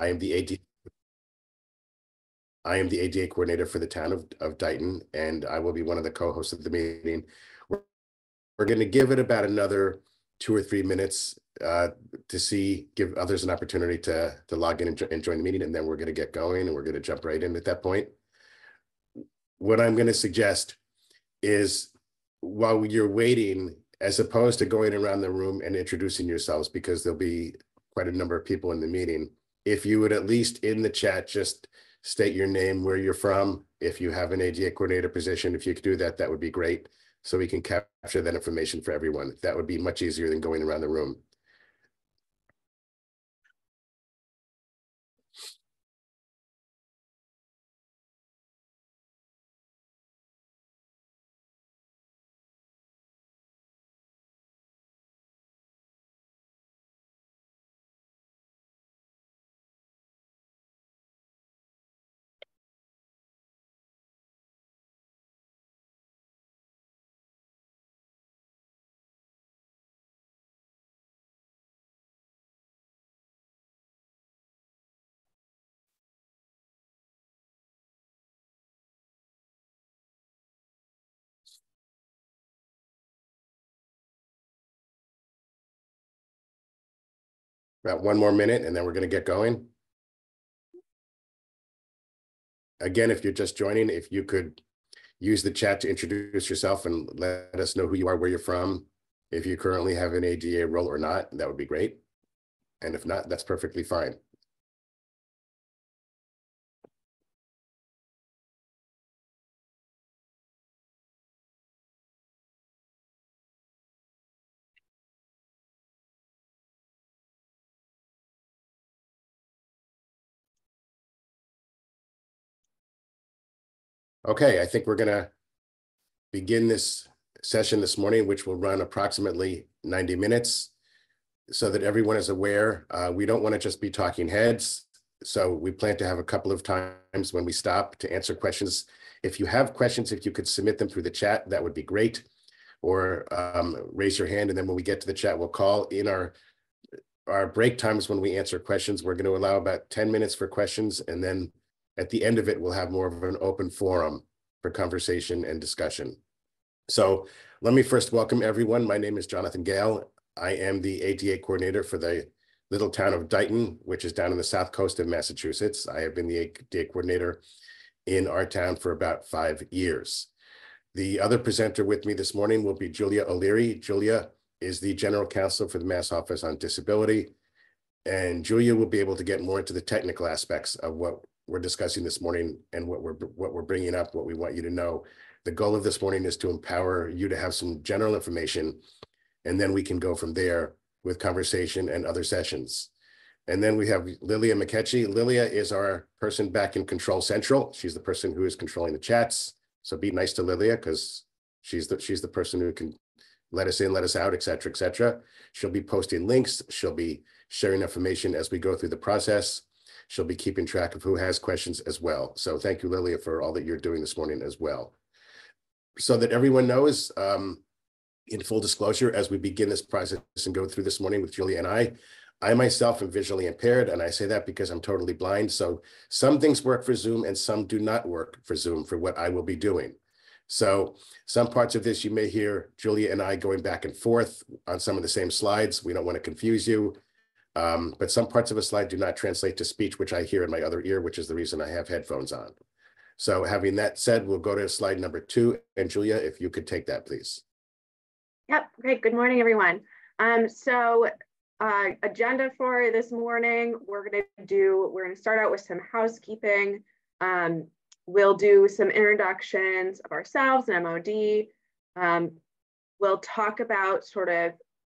I am the ADA coordinator for the town of Dighton, and I will be one of the co-hosts of the meeting. We're going to give it about another 2 or 3 minutes to give others an opportunity to log in and join the meeting, and then we're going to get going, and we're going to jump right in at that point. What I'm going to suggest is, while you're waiting, as opposed to going around the room and introducing yourselves, because there'll be quite a number of people in the meeting, if you would at least in the chat just state your name, where you're from. If you have an ADA coordinator position, if you could do that, that would be great, so we can capture that information for everyone. That would be much easier than going around the room. About 1 more minute, and then we're going to get going. Again, if you're just joining, if you could use the chat to introduce yourself and let us know who you are, where you're from. If you currently have an ADA role or not, that would be great. And if not, that's perfectly fine. Okay, I think we're going to begin this session this morning, which will run approximately 90 minutes. So that everyone is aware, we don't want to just be talking heads. So we plan to have a couple of times when we stop to answer questions. If you have questions, if you could submit them through the chat, that would be great. Or raise your hand, and then when we get to the chat, we'll call in our break times. When we answer questions, we're going to allow about 10 minutes for questions, and then at the end of it, we'll have more of an open forum for conversation and discussion. So let me first welcome everyone. My name is Jonathan Gale. I am the ADA coordinator for the little town of Dighton, which is down on the south coast of Massachusetts. I have been the ADA coordinator in our town for about 5 years. The other presenter with me this morning will be Julia O'Leary. Julia is the general counsel for the Mass Office on Disability. And Julia will be able to get more into the technical aspects of what we're discussing this morning and what we're bringing up, what we want you to know. The goal of this morning is to empower you to have some general information, and then we can go from there with conversation and other sessions. And then we have Lilia McKechnie. Lilia is our person back in Control Central. She's the person who is controlling the chats. So be nice to Lilia, because she's the person who can let us in, let us out, et cetera, et cetera. She'll be posting links. She'll be sharing information as we go through the process. She'll be keeping track of who has questions as well. So thank you, Lilia, for all that you're doing this morning as well. So that everyone knows, in full disclosure, as we begin this process and go through this morning with Julia and I myself am visually impaired, and I say that because I'm totally blind. So some things work for Zoom and some do not work for Zoom for what I will be doing. So some parts of this you may hear Julia and I going back and forth on some of the same slides. We don't want to confuse you. But some parts of a slide do not translate to speech, which I hear in my other ear, which is the reason I have headphones on. So having that said, we'll go to slide number 2. And Julia, if you could take that, please. Yep, great. Good morning, everyone. Agenda for this morning, we're going to start out with some housekeeping. We'll do some introductions of ourselves and MOD. We'll talk about sort of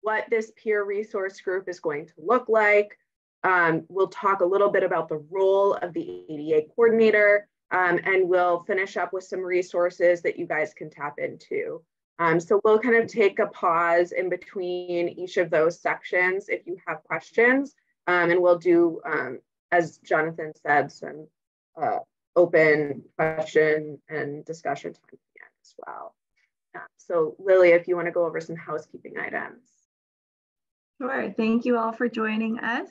what this peer resource group is going to look like. We'll talk a little bit about the role of the ADA coordinator, and we'll finish up with some resources that you guys can tap into. So we'll kind of take a pause in between each of those sections if you have questions, and we'll do, as Jonathan said, some open question and discussion time at the end as well. So Lily, if you want to go over some housekeeping items. Sure, thank you all for joining us.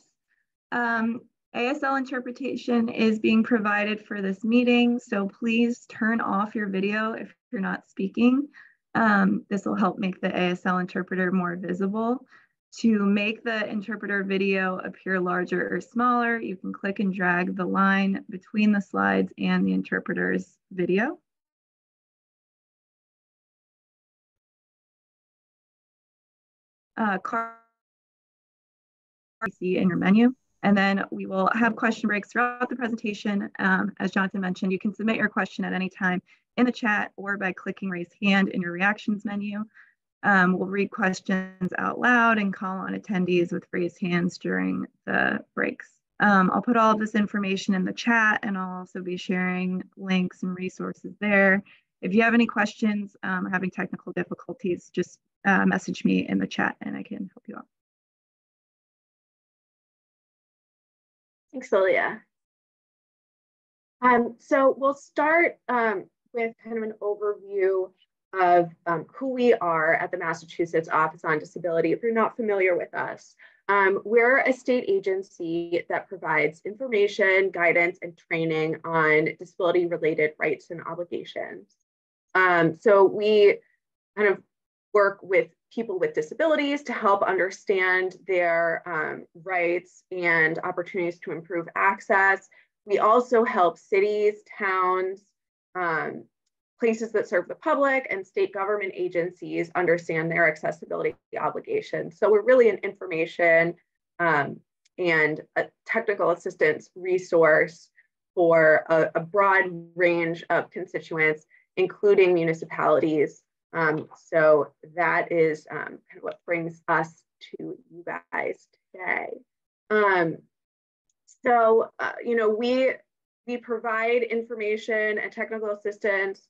ASL interpretation is being provided for this meeting, so please turn off your video if you're not speaking. This will help make the ASL interpreter more visible. To make the interpreter video appear larger or smaller, you can click and drag the line between the slides and the interpreter's video. See in your menu. And then we will have question breaks throughout the presentation. As Jonathan mentioned, you can submit your question at any time in the chat or by clicking raise hand in your reactions menu. We'll read questions out loud and call on attendees with raised hands during the breaks. I'll put all of this information in the chat, and I'll also be sharing links and resources there. If you have any questions or having technical difficulties, just message me in the chat and I can help you out. Thanks, Lilia. So we'll start with kind of an overview of who we are at the Massachusetts Office on Disability. If you're not familiar with us, we're a state agency that provides information, guidance, and training on disability-related rights and obligations. So we kind of work with people with disabilities to help understand their rights and opportunities to improve access. We also help cities, towns, places that serve the public, and state government agencies understand their accessibility obligations. So we're really an information and a technical assistance resource for a broad range of constituents, including municipalities. So that is kind of what brings us to you guys today. You know, we provide information and technical assistance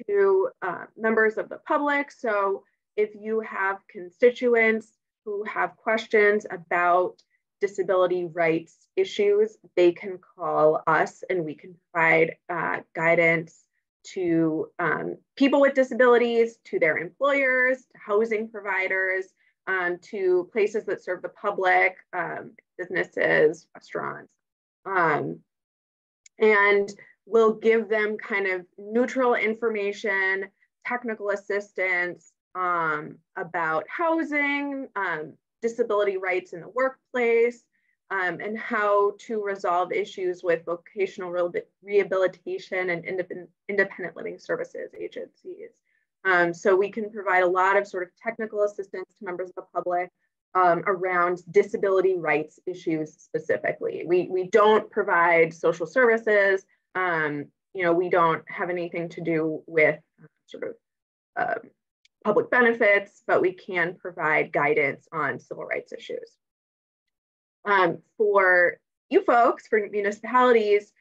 to members of the public. So if you have constituents who have questions about disability rights issues, they can call us and we can provide guidance to people with disabilities, to their employers, to housing providers, to places that serve the public, businesses, restaurants. And we'll give them kind of neutral information, technical assistance about housing, disability rights in the workplace, and how to resolve issues with vocational rehabilitation and independent living services agencies. So we can provide a lot of sort of technical assistance to members of the public around disability rights issues specifically. We don't provide social services. You know, we don't have anything to do with sort of public benefits, but we can provide guidance on civil rights issues. For you folks, for municipalities,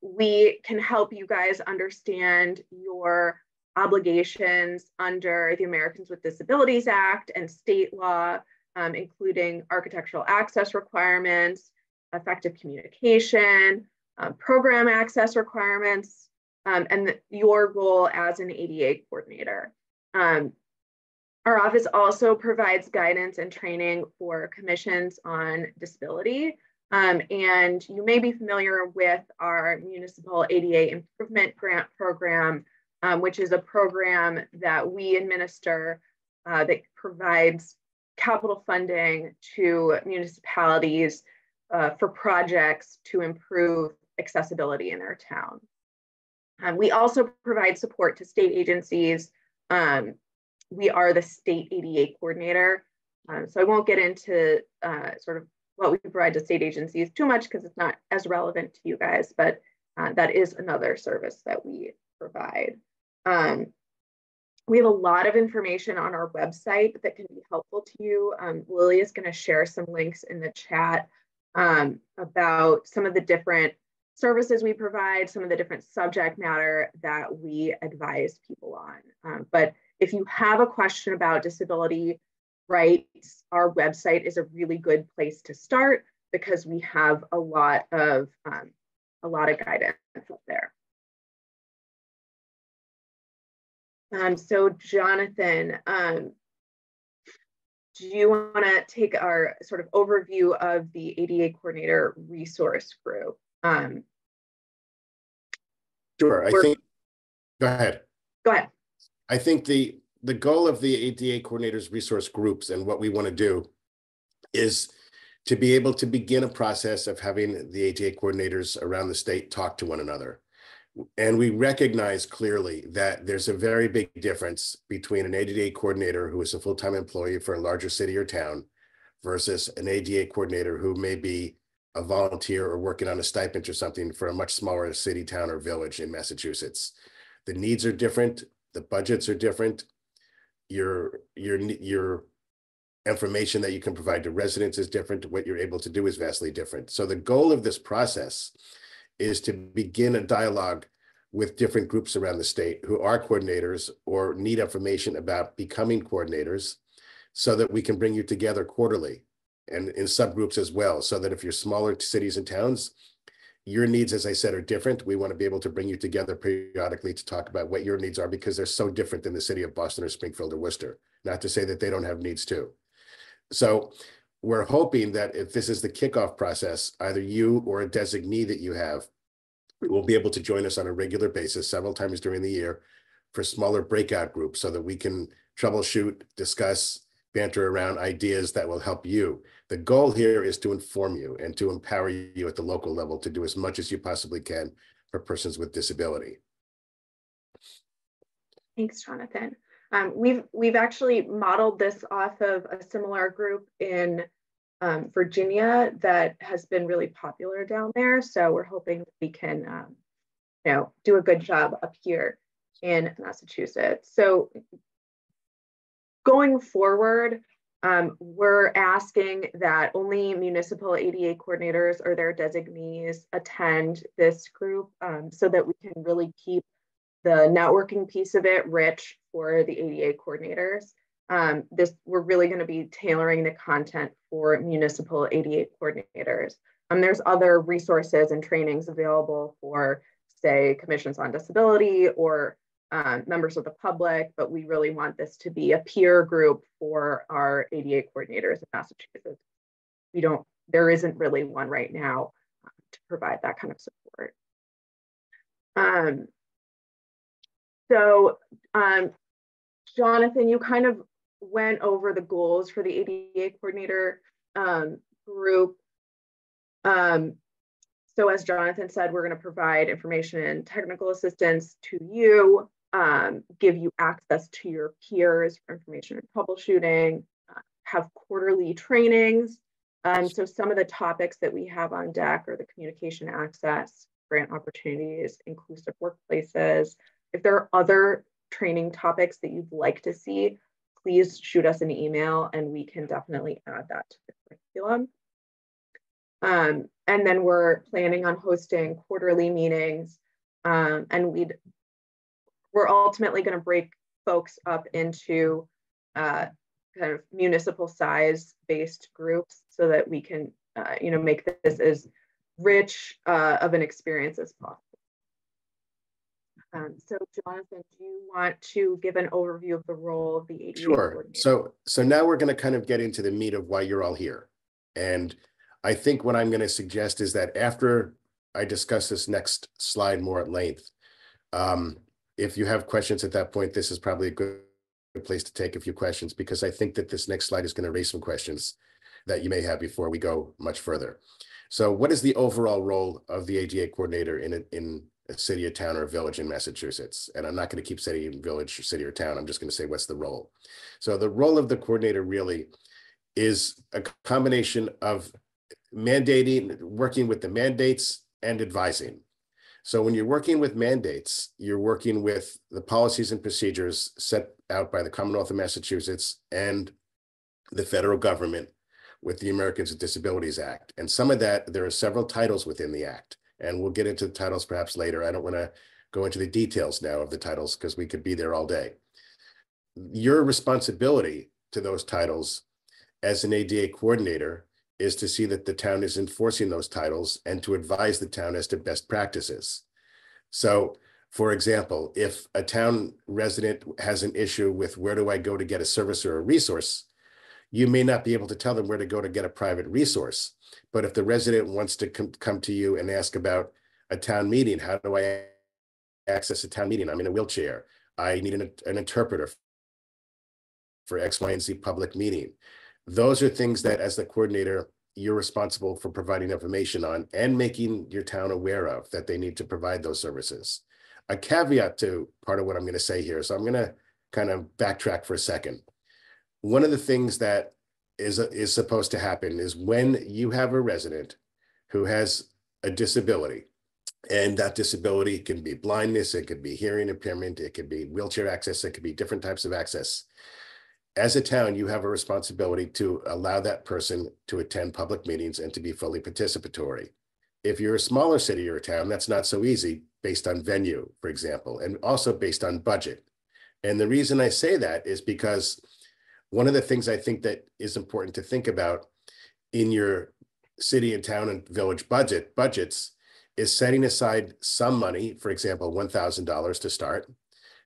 we can help you guys understand your obligations under the Americans with Disabilities Act and state law, including architectural access requirements, effective communication, program access requirements, and your role as an ADA coordinator. Our office also provides guidance and training for commissions on disability. And you may be familiar with our Municipal ADA Improvement Grant Program, which is a program that we administer that provides capital funding to municipalities for projects to improve accessibility in their town. We also provide support to state agencies. We are the state ADA coordinator. So I won't get into sort of what we provide to state agencies too much because it's not as relevant to you guys, but that is another service that we provide. We have a lot of information on our website that can be helpful to you. Lily is going to share some links in the chat about some of the different services we provide, some of the different subject matter that we advise people on. But if you have a question about disability rights, our website is a really good place to start because we have a lot of guidance up there. So Jonathan, do you want to take our sort of overview of the ADA coordinator resource group? Sure, I think, go ahead. Go ahead. I think the goal of the ADA coordinators resource groups and what we want to do is to be able to begin a process of having the ADA coordinators around the state talk to one another. And we recognize clearly that there's a very big difference between an ADA coordinator who is a full-time employee for a larger city or town versus an ADA coordinator who may be a volunteer or working on a stipend or something for a much smaller city, town, or village in Massachusetts. The needs are different. The budgets are different. Your information that you can provide to residents is different. What you're able to do is vastly different. So the goal of this process is to begin a dialogue with different groups around the state who are coordinators or need information about becoming coordinators so that we can bring you together quarterly and in subgroups as well, so that if you're smaller cities and towns, your needs, as I said, are different. We want to be able to bring you together periodically to talk about what your needs are, because they're so different than the city of Boston or Springfield or Worcester, not to say that they don't have needs too. So we're hoping that if this is the kickoff process, either you or a designee that you have will be able to join us on a regular basis several times during the year for smaller breakout groups so that we can troubleshoot, discuss, banter around ideas that will help you. The goal here is to inform you and to empower you at the local level to do as much as you possibly can for persons with disability. Thanks, Jonathan. We've actually modeled this off of a similar group in Virginia that has been really popular down there. So we're hoping that we can, do a good job up here in Massachusetts. So going forward, we're asking that only municipal ADA coordinators or their designees attend this group so that we can really keep the networking piece of it rich for the ADA coordinators. We're really going to be tailoring the content for municipal ADA coordinators. There's other resources and trainings available for, say, commissions on disability or members of the public, but we really want this to be a peer group for our ADA coordinators in Massachusetts. There isn't really one right now to provide that kind of support. Jonathan, you kind of went over the goals for the ADA coordinator group. So as Jonathan said, we're going to provide information and technical assistance to you, give you access to your peers for information and troubleshooting, have quarterly trainings. So some of the topics that we have on deck are the communication access, grant opportunities, inclusive workplaces. If there are other training topics that you'd like to see, please shoot us an email and we can definitely add that to the curriculum. And then we're planning on hosting quarterly meetings, and we're ultimately going to break folks up into kind of municipal size based groups so that we can make this as rich of an experience as possible. So Jonathan, do you want to give an overview of the role of the ADA Sure. So now we're going to kind of get into the meat of why you're all here. And I think what I'm going to suggest is that after I discuss this next slide more at length, if you have questions at that point, this is probably a good place to take a few questions, because I think that this next slide is going to raise some questions that you may have before we go much further. So what is the overall role of the ADA coordinator in a city, a town, or a village in Massachusetts? And I'm not going to keep saying village, or city, or town. I'm just going to say what's the role. So the role of the coordinator really is a combination of mandating, working with the mandates, and advising. So when you're working with mandates, you're working with the policies and procedures set out by the Commonwealth of Massachusetts and the federal government with the Americans with Disabilities Act. And some of that, there are several titles within the act, and we'll get into the titles perhaps later. I don't want to go into the details now of the titles because we could be there all day. Your responsibility to those titles as an ADA coordinator is to see that the town is enforcing those titles and to advise the town as to best practices. So, for example, if a town resident has an issue with where do I go to get a service or a resource, You may not be able to tell them where to go to get a private resource, but if the resident wants to come to you and ask about a town meeting, how do I access a town meeting? I'm in a wheelchair. I need an interpreter for X, Y, and Z public meeting. Those are things that, as the coordinator, you're responsible for providing information on and making your town aware of that they need to provide those services. A caveat to part of what I'm going to say here, so I'm going to kind of backtrack for a second. One of the things that is supposed to happen is when you have a resident who has a disability, and that disability can be blindness, it could be hearing impairment, it could be wheelchair access, it could be different types of access. As a town, you have a responsibility to allow that person to attend public meetings and to be fully participatory. If you're a smaller city or a town, that's not so easy based on venue, for example, and also based on budget. And the reason I say that is because one of the things I think that is important to think about in your city and town and village budgets is setting aside some money, for example, $1,000 to start,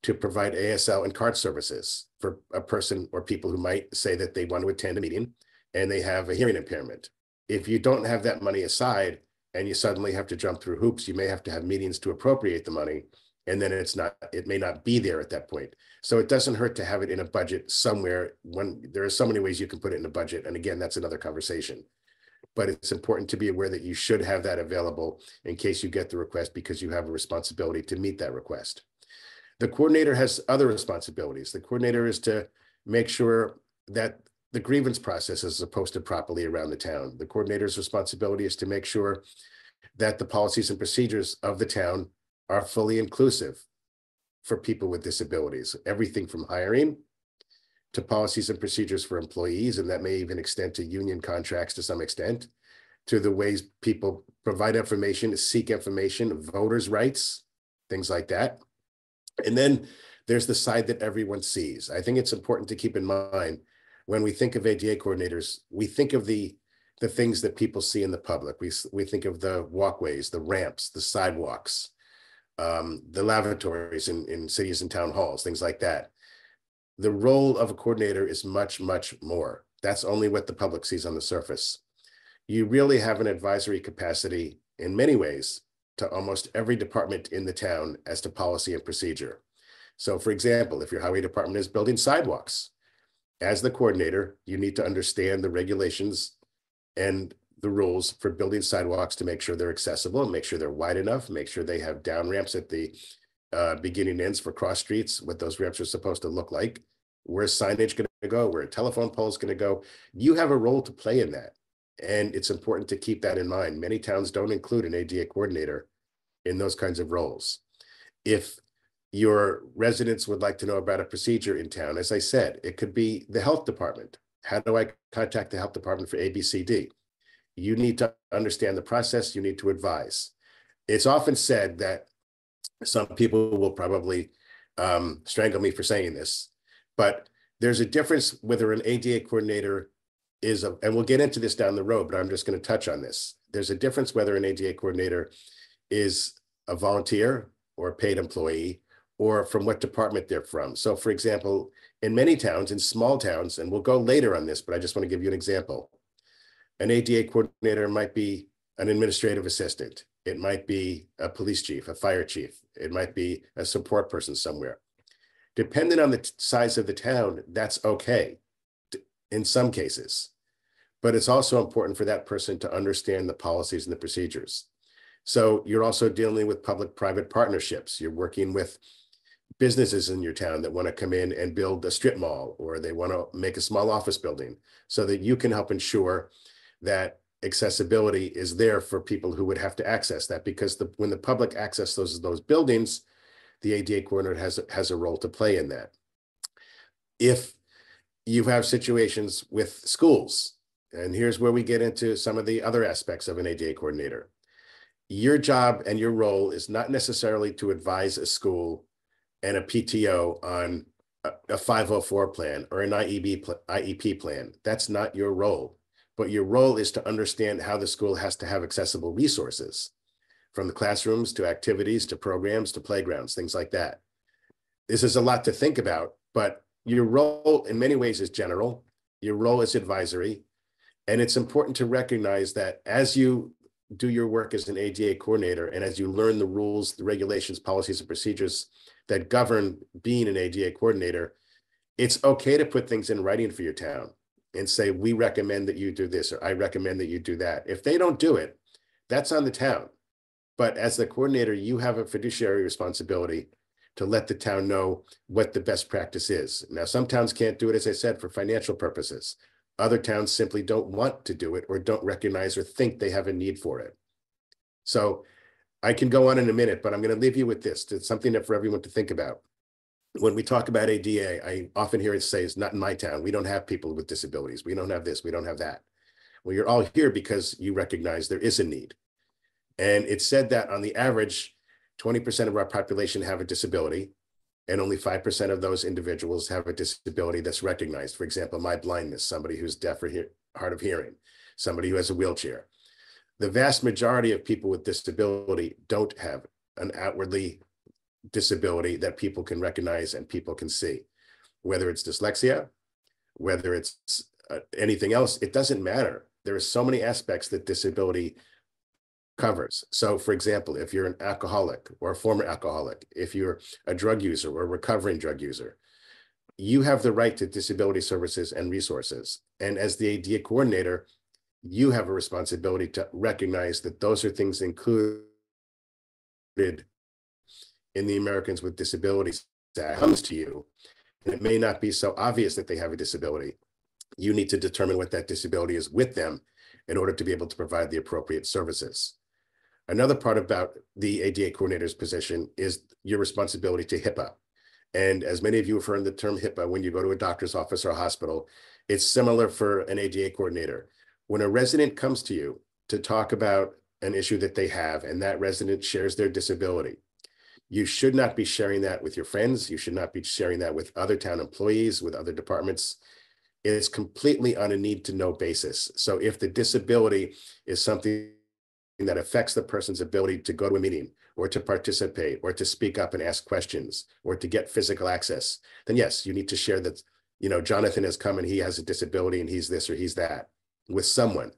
to provide ASL and card services for a person or people who might say that they want to attend a meeting and they have a hearing impairment. If you don't have that money aside and you suddenly have to jump through hoops, you may have to have meetings to appropriate the money, and then it may not be there at that point. So it doesn't hurt to have it in a budget somewhere. When there are so many ways you can put it in a budget. And again, that's another conversation. But it's important to be aware that you should have that available in case you get the request, because you have a responsibility to meet that request. The coordinator has other responsibilities. The coordinator is to make sure that the grievance process is posted properly around the town. The coordinator's responsibility is to make sure that the policies and procedures of the town are fully inclusive for people with disabilities. Everything from hiring to policies and procedures for employees, and that may even extend to union contracts to some extent, to the ways people provide information, seek information, voters' rights, things like that. And then there's the side that everyone sees. I think it's important to keep in mind when we think of ADA coordinators, we think of the things that people see in the public. We think of the walkways, the ramps, the sidewalks, the lavatories in cities and town halls, things like that. The role of a coordinator is much, much more. That's only what the public sees on the surface. You really have an advisory capacity in many ways to almost every department in the town as to policy and procedure. So for example, if your highway department is building sidewalks, as the coordinator, you need to understand the regulations and the rules for building sidewalks to make sure they're accessible and make sure they're wide enough, make sure they have down ramps at the beginning ends for cross streets, what those ramps are supposed to look like, where's signage going to go, where a telephone pole is going to go. You have a role to play in that. And it's important to keep that in mind. Many towns don't include an ADA coordinator in those kinds of roles. If your residents would like to know about a procedure in town, as I said, it could be the health department. How do I contact the health department for ABCD? You need to understand the process. You need to advise. It's often said that some people will probably strangle me for saying this, but there's a difference whether an ADA coordinator is, and we'll get into this down the road, but I'm just going to touch on this. There's a difference whether an ADA coordinator is a volunteer or a paid employee, or from what department they're from. So for example, in many towns, in small towns, and we'll go later on this, but I just want to give you an example. An ADA coordinator might be an administrative assistant. It might be a police chief, a fire chief. It might be a support person somewhere. Depending on the size of the town, that's okay in some cases. But it's also important for that person to understand the policies and the procedures. So you're also dealing with public-private partnerships. You're working with businesses in your town that want to come in and build a strip mall, or they want to make a small office building, so that you can help ensure that accessibility is there for people who would have to access that, because when the public access those buildings, the ADA coordinator has a role to play in that. If you have situations with schools, and here's where we get into some of the other aspects of an ADA coordinator. Your job and your role is not necessarily to advise a school and a PTO on a 504 plan or an IEP plan. That's not your role. But your role is to understand how the school has to have accessible resources, from the classrooms to activities to programs to playgrounds, things like that. This is a lot to think about, but your role in many ways is general. Your role is advisory. And it's important to recognize that as you do your work as an ADA coordinator and as you learn the rules, the regulations, policies, and procedures that govern being an ADA coordinator, it's okay to put things in writing for your town and say, we recommend that you do this, or I recommend that you do that. If they don't do it, that's on the town. But as the coordinator, you have a fiduciary responsibility to let the town know what the best practice is. Now, some towns can't do it, as I said, for financial purposes. Other towns simply don't want to do it or don't recognize or think they have a need for it. So I can go on in a minute, but I'm going to leave you with this. It's something that for everyone to think about. When we talk about ADA, I often hear it say, it's not in my town. We don't have people with disabilities. We don't have this. We don't have that. Well, you're all here because you recognize there is a need. And it's said that on the average, 20% of our population have a disability, and only 5% of those individuals have a disability that's recognized. For example, my blindness, somebody who's deaf or hard of hearing, somebody who has a wheelchair. The vast majority of people with disability don't have an outwardly disability that people can recognize and people can see. Whether it's dyslexia, whether it's anything else, it doesn't matter. There are so many aspects that disability covers. So for example, if you're an alcoholic or a former alcoholic, if you're a drug user or a recovering drug user, you have the right to disability services and resources. And as the ADA coordinator, you have a responsibility to recognize that those are things included in the Americans with Disabilities Act. Comes to you, and it may not be so obvious that they have a disability. You need to determine what that disability is with them in order to be able to provide the appropriate services. Another part about the ADA coordinator's position is your responsibility to HIPAA. And as many of you have heard the term HIPAA, when you go to a doctor's office or a hospital, it's similar for an ADA coordinator. When a resident comes to you to talk about an issue that they have, and that resident shares their disability, you should not be sharing that with your friends. You should not be sharing that with other town employees, with other departments. It is completely on a need-to-know basis. So if the disability is something that affects the person's ability to go to a meeting or to participate or to speak up and ask questions or to get physical access, then yes, you need to share that, Jonathan has come and he has a disability and he's this or he's that with someone.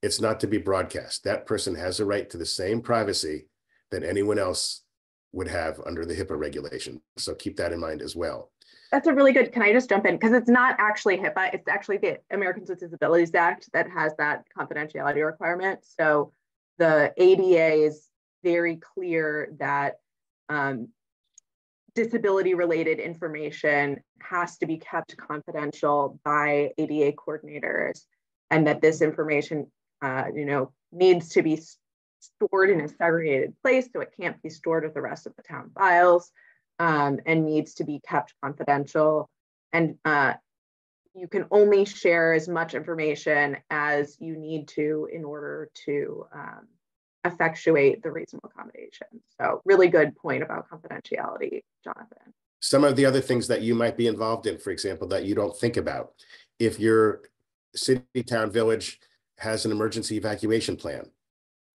It's not to be broadcast. That person has a right to the same privacy that anyone else would have under the HIPAA regulation. So keep that in mind as well. That's a really good, can I just jump in? Because it's not actually HIPAA, it's actually the Americans with Disabilities Act that has that confidentiality requirement. So the ADA is very clear that disability-related information has to be kept confidential by ADA coordinators, and that this information, needs to be stored in a segregated place, so it can't be stored with the rest of the town files, and needs to be kept confidential. And you can only share as much information as you need to in order to effectuate the reasonable accommodation. So really good point about confidentiality, Jonathan. Some of the other things that you might be involved in, for example, that you don't think about. If your city, town, village has an emergency evacuation plan,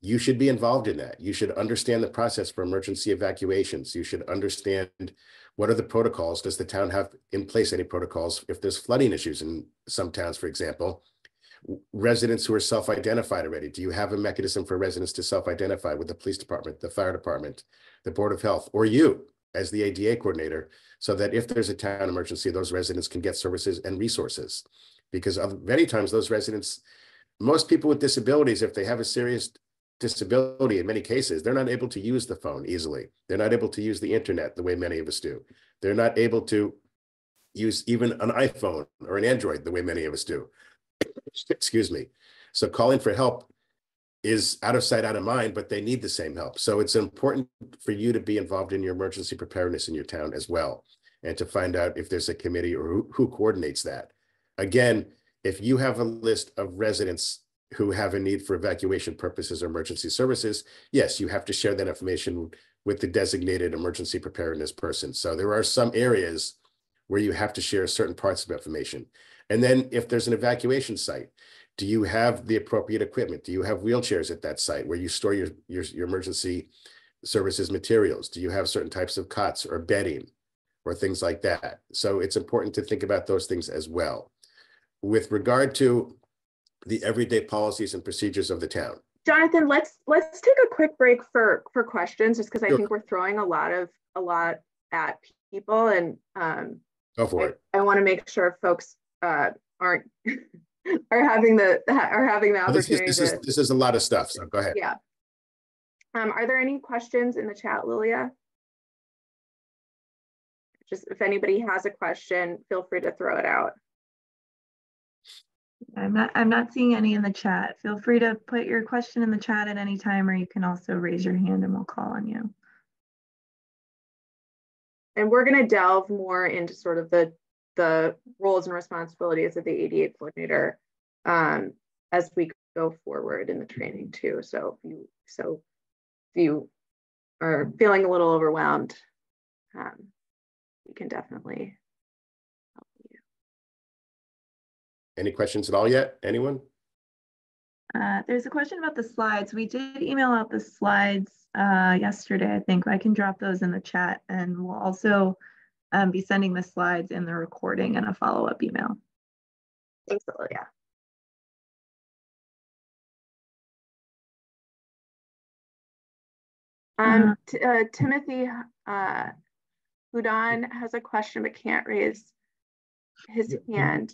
you should be involved in that. You should understand the process for emergency evacuations. You should understand what are the protocols. Does the town have in place any protocols? If there's flooding issues in some towns, for example, residents who are self-identified already, do you have a mechanism for residents to self-identify with the police department, the fire department, the Board of Health, or you as the ADA coordinator, so that if there's a town emergency, those residents can get services and resources? Because many times those residents, most people with disabilities, if they have a serious disability, in many cases, they're not able to use the phone easily. They're not able to use the internet the way many of us do. They're not able to use even an iPhone or an Android the way many of us do. Excuse me. So calling for help is out of sight, out of mind, but they need the same help. So it's important for you to be involved in your emergency preparedness in your town as well, and to find out if there's a committee or who coordinates that. Again, if you have a list of residents who have a need for evacuation purposes or emergency services, yes, you have to share that information with the designated emergency preparedness person. So there are some areas where you have to share certain parts of information. And then if there's an evacuation site, do you have the appropriate equipment? Do you have wheelchairs at that site where you store your emergency services materials? Do you have certain types of cots or bedding or things like that? So it's important to think about those things as well. with regard to the everyday policies and procedures of the town. Jonathan, let's take a quick break for questions, just because I Sure. think we're throwing a lot at people, and Go for it. I want to make sure folks aren't are having the opportunity. This is a lot of stuff. So go ahead. Yeah. Are there any questions in the chat, Lilia? Just if anybody has a question, feel free to throw it out. I'm not seeing any in the chat. Feel free to put your question in the chat at any time, or you can also raise your hand and we'll call on you. And we're going to delve more into sort of the roles and responsibilities of the ADA coordinator as we go forward in the training too. So if you are feeling a little overwhelmed, we can definitely help you. Any questions at all yet? Anyone? There's a question about the slides. We did email out the slides yesterday, I think. I can drop those in the chat, and we'll also be sending the slides in the recording and a follow-up email. Thanks, Lilia. Timothy Hudon has a question but can't raise his hand.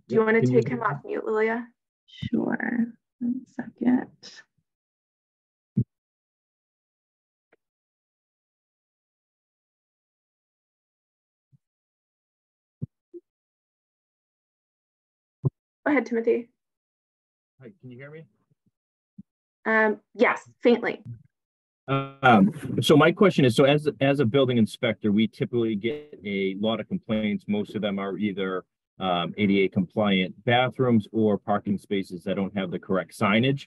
Do you want to take him off mute, Lilia? Sure. 1 second. Go ahead, Timothy. Hi, can you hear me? Yes, faintly. So my question is, so as a building inspector, we typically get a lot of complaints. Most of them are either ADA compliant bathrooms or parking spaces that don't have the correct signage.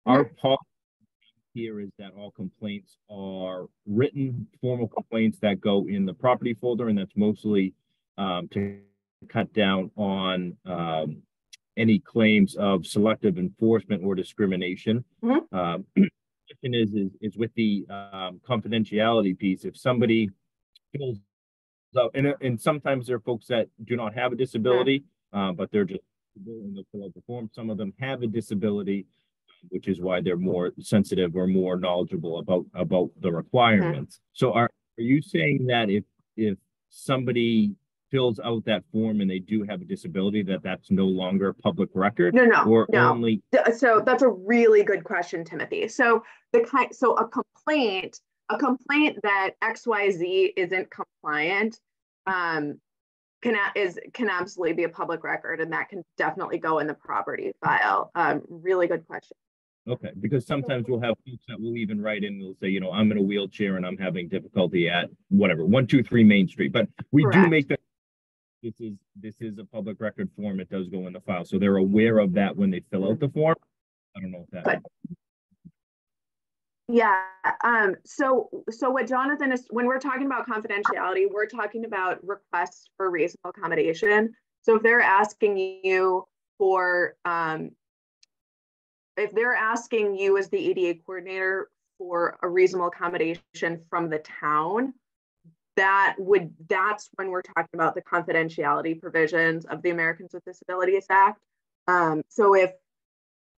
Our policy here is that all complaints are written formal complaints that go in the property folder, and that's mostly to cut down on any claims of selective enforcement or discrimination. Is with the confidentiality piece. If somebody fills out, and sometimes there are folks that do not have a disability, but they're just willing to fill out the form. Some of them have a disability, which is why they're more sensitive or more knowledgeable about the requirements. So are you saying that if somebody fills out that form and they do have a disability, that's no longer public record? No. Only... So that's a really good question, Timothy. So a complaint that XYZ isn't compliant can absolutely be a public record, and that can definitely go in the property file. Really good question. Okay, because sometimes we'll have folks that will even write in and they'll say, you know, I'm in a wheelchair and I'm having difficulty at whatever 123 Main Street, but we do make that. This is a public record form. It does go in the file, so they're aware of that when they fill out the form. I don't know if that. Yeah. So what Jonathan is, when we're talking about confidentiality, we're talking about requests for reasonable accommodation. So if they're asking you for, if they're asking you as the ADA coordinator for a reasonable accommodation from the town, that's when we're talking about the confidentiality provisions of the Americans with Disabilities Act. So if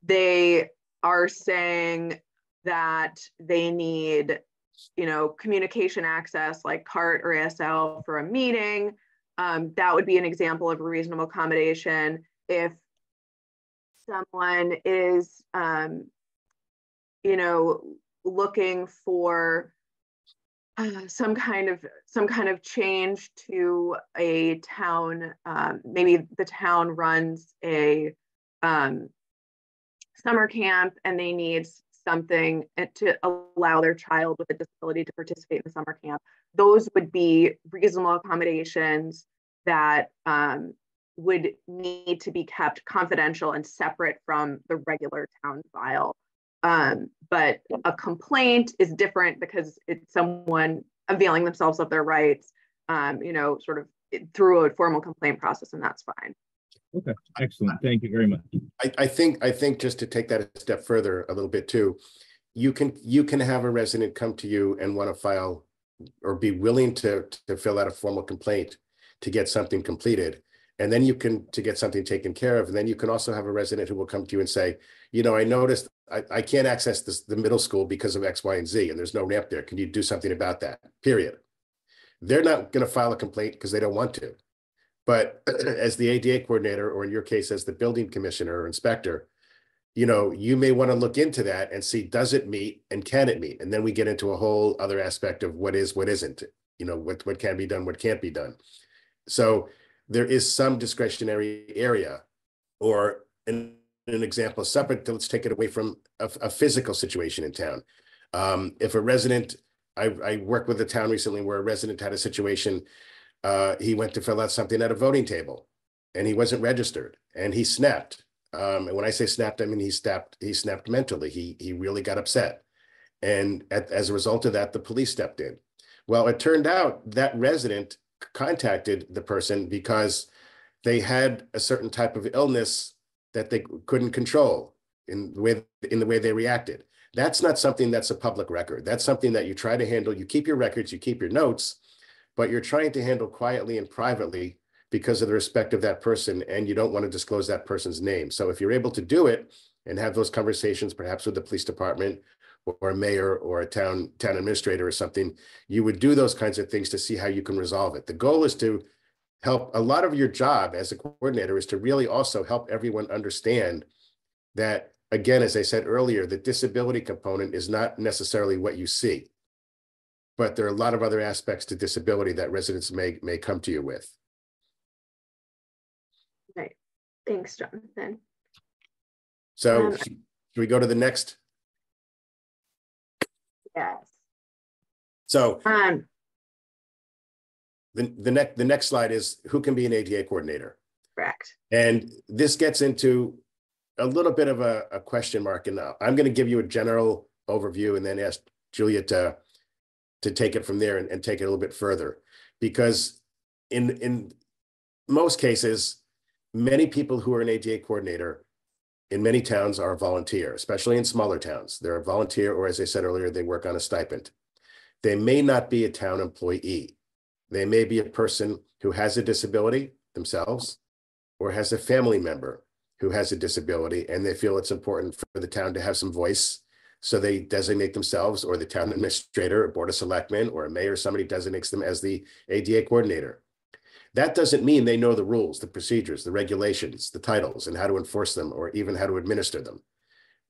they are saying that they need, you know, communication access like CART or ASL for a meeting, that would be an example of a reasonable accommodation. If someone is, you know, looking for some kind of change to a town, maybe the town runs a summer camp and they need something to allow their child with a disability to participate in the summer camp. Those would be reasonable accommodations that would need to be kept confidential and separate from the regular town file. But a complaint is different because it's someone availing themselves of their rights, you know, sort of through a formal complaint process, and that's fine. Okay, excellent. Thank you very much. I think just to take that a step further a little bit too, you can have a resident come to you and want to file or be willing to fill out a formal complaint to get something completed. And then you can, to get something taken care of. And then you can also have a resident who will come to you and say, you know, I noticed I can't access the middle school because of X, Y, and Z, and there's no ramp there. Can you do something about that? Period. They're not going to file a complaint because they don't want to. But as the ADA coordinator, or in your case, as the building commissioner or inspector, you know, you may want to look into that and see, does it meet and can it meet? And then we get into a whole other aspect of what is, what isn't, you know, what can be done, what can't be done. So there is some discretionary area, or an example, separate, let's take it away from a physical situation in town. If a resident, I worked with a town recently where a resident had a situation, he went to fill out something at a voting table and he wasn't registered and he snapped. And when I say snapped, I mean he snapped mentally. He really got upset. And as a result of that, the police stepped in. Well, it turned out that resident contacted the person because they had a certain type of illness that they couldn't control in the way they reacted. That's not something that's a public record. That's something that you try to handle. You keep your records, you keep your notes, but you're trying to handle quietly and privately because of the respect of that person, and you don't want to disclose that person's name. So if you're able to do it and have those conversations, perhaps with the police department or a mayor or a town administrator or something, you would do those kinds of things to see how you can resolve it. The goal is to help. A lot of your job as a coordinator is to really also help everyone understand that, again, as I said earlier, the disability component is not necessarily what you see, but there are a lot of other aspects to disability that residents may come to you with. Right. Thanks, Jonathan. So should we go to the next? Yes. So the next slide is who can be an ADA coordinator. Correct. And this gets into a little bit of a question mark, and I'm going to give you a general overview and then ask Julia to take it from there and take it a little bit further, because in most cases, many people who are an ADA coordinator in many towns are a volunteer, especially in smaller towns. They're a volunteer, or as I said earlier, they work on a stipend. They may not be a town employee. They may be a person who has a disability themselves or has a family member who has a disability, and they feel it's important for the town to have some voice. So they designate themselves, or the town administrator, or board of selectmen, or a mayor, somebody designates them as the ADA coordinator. That doesn't mean they know the rules, the procedures, the regulations, the titles, and how to enforce them, or even how to administer them.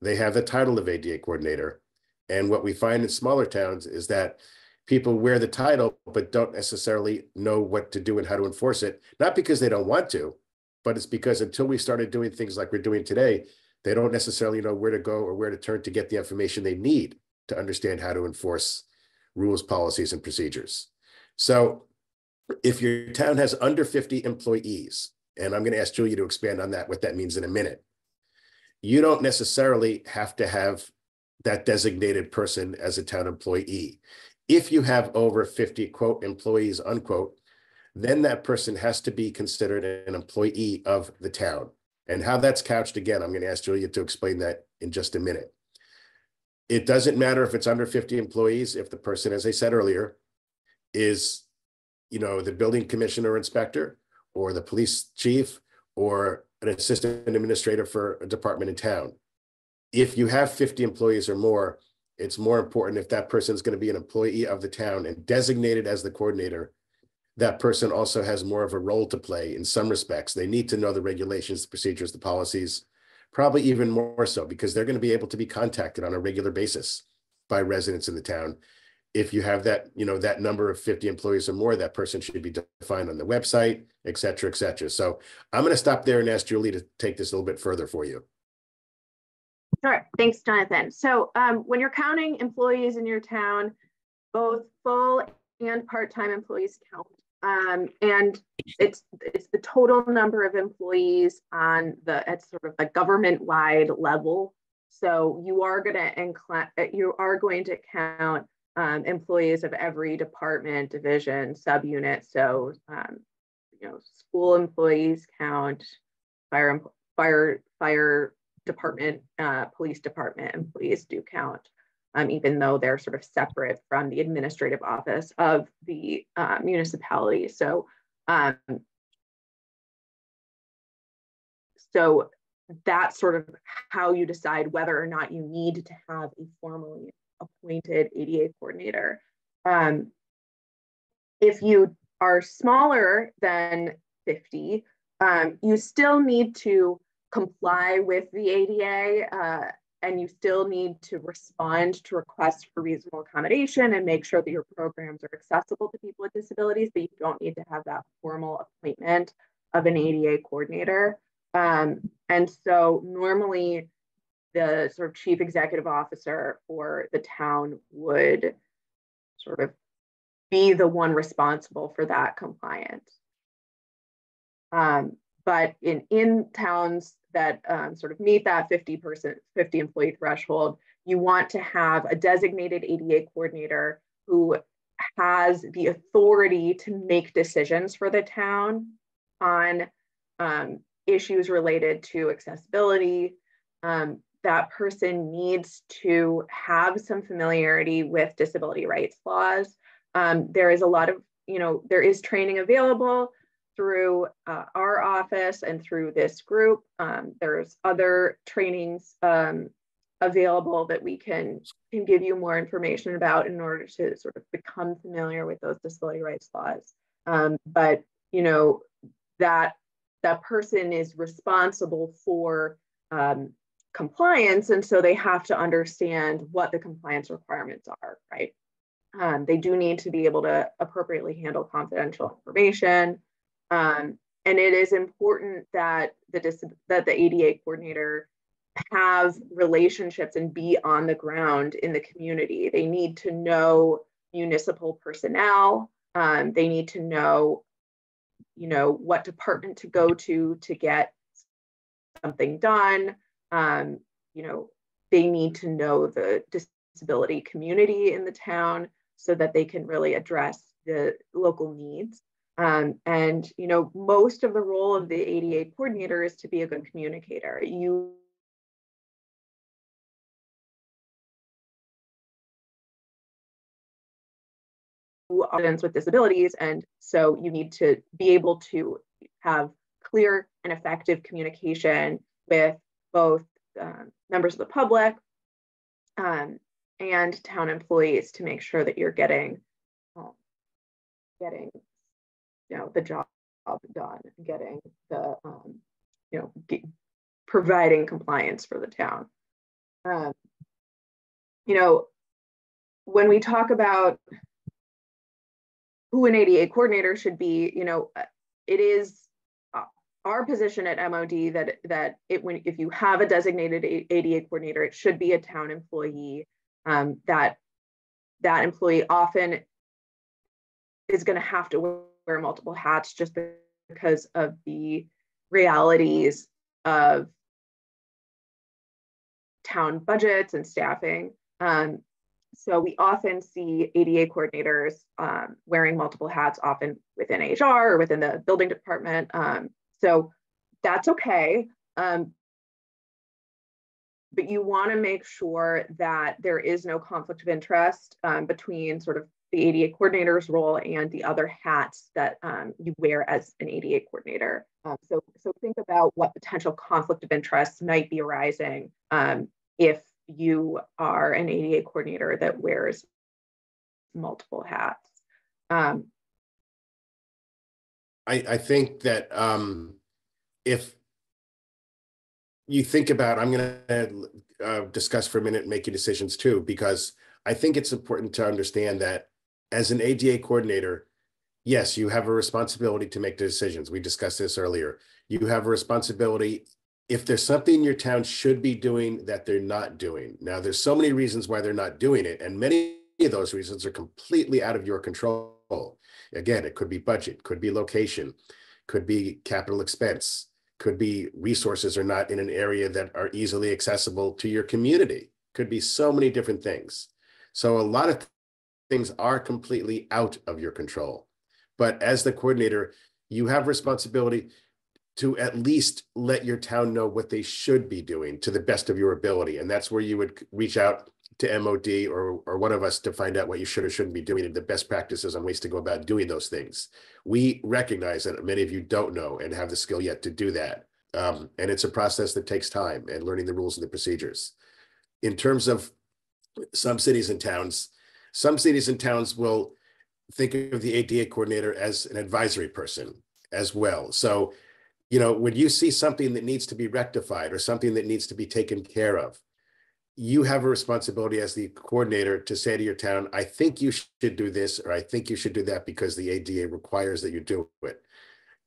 They have the title of ADA coordinator. And what we find in smaller towns is that people wear the title, but don't necessarily know what to do and how to enforce it. Not because they don't want to, but it's because until we started doing things like we're doing today, they don't necessarily know where to go or where to turn to get the information they need to understand how to enforce rules, policies, and procedures. So if your town has under 50 employees, and I'm going to ask Julia to expand on that, what that means in a minute, you don't necessarily have to have that designated person as a town employee. If you have over 50, quote, employees, unquote, then that person has to be considered an employee of the town. And how that's couched, again, I'm going to ask Julia to explain that in just a minute. It doesn't matter if it's under 50 employees, if the person, as I said earlier, is, you know, the building commissioner or inspector, or the police chief, or an assistant administrator for a department in town. If you have 50 employees or more, it's more important, if that person is going to be an employee of the town and designated as the coordinator, that person also has more of a role to play in some respects. They need to know the regulations, the procedures, the policies, probably even more so, because they're going to be able to be contacted on a regular basis by residents in the town. If you have that, you know, that number of 50 employees or more, that person should be defined on the website, et cetera, et cetera. So I'm going to stop there and ask Julie to take this a little bit further for you. Sure. Thanks, Jonathan. So when you're counting employees in your town, both full and part-time employees count. And it's the total number of employees on at sort of a government-wide level. So you are going to count employees of every department, division, subunit. So you know, school employees count, fire department, police department employees do count, even though they're sort of separate from the administrative office of the municipality. So So that's sort of how you decide whether or not you need to have a formally appointed ADA coordinator. If you are smaller than 50, you still need to comply with the ADA, and you still need to respond to requests for reasonable accommodation and make sure that your programs are accessible to people with disabilities, but you don't need to have that formal appointment of an ADA coordinator. And so normally the sort of chief executive officer for the town would sort of be the one responsible for that compliance. But in towns that sort of meet that 50 employee threshold, you want to have a designated ADA coordinator who has the authority to make decisions for the town on issues related to accessibility. That person needs to have some familiarity with disability rights laws. There is a lot of, there is training available through our office and through this group. There's other trainings available that we can give you more information about in order to sort of become familiar with those disability rights laws. But that person is responsible for compliance, and so they have to understand what the compliance requirements are, right? They do need to be able to appropriately handle confidential information. And it is important that the ADA coordinator have relationships and be on the ground in the community. They need to know municipal personnel. They need to know, what department to go to get something done. They need to know the disability community in the town so that they can really address the local needs. And most of the role of the ADA coordinator is to be a good communicator. Residents with disabilities, and so you need to be able to have clear and effective communication with both members of the public and town employees to make sure that you're getting the job done, getting the providing compliance for the town. When we talk about who an ADA coordinator should be, it is our position at MOD that if you have a designated ADA coordinator, it should be a town employee. That employee often is going to have to wear multiple hats just because of the realities of town budgets and staffing. So we often see ADA coordinators wearing multiple hats, often within HR or within the building department. So that's okay. But you want to make sure that there is no conflict of interest between sort of the ADA coordinator's role and the other hats that you wear as an ADA coordinator. So think about what potential conflict of interest might be arising if you are an ADA coordinator that wears multiple hats. I think that if you think about, I'm going to discuss for a minute making decisions too, because I think it's important to understand that as an ADA coordinator, yes, you have a responsibility to make the decisions. We discussed this earlier. You have a responsibility if there's something your town should be doing that they're not doing. Now, there's so many reasons why they're not doing it, and many of those reasons are completely out of your control. Again, it could be budget, could be location, could be capital expense, could be resources are not in an area that are easily accessible to your community. Could be so many different things. So a lot of things are completely out of your control. But as the coordinator, you have responsibility to at least let your town know what they should be doing to the best of your ability. And that's where you would reach out to MOD or one of us to find out what you should or shouldn't be doing and the best practices and ways to go about doing those things. We recognize that many of you don't know and have the skill yet to do that. And it's a process that takes time and learning the rules and the procedures. In terms of some cities and towns will think of the ADA coordinator as an advisory person as well. So, you know, when you see something that needs to be rectified or something that needs to be taken care of, you have a responsibility as the coordinator to say to your town, I think you should do this, or I think you should do that because the ADA requires that you do it.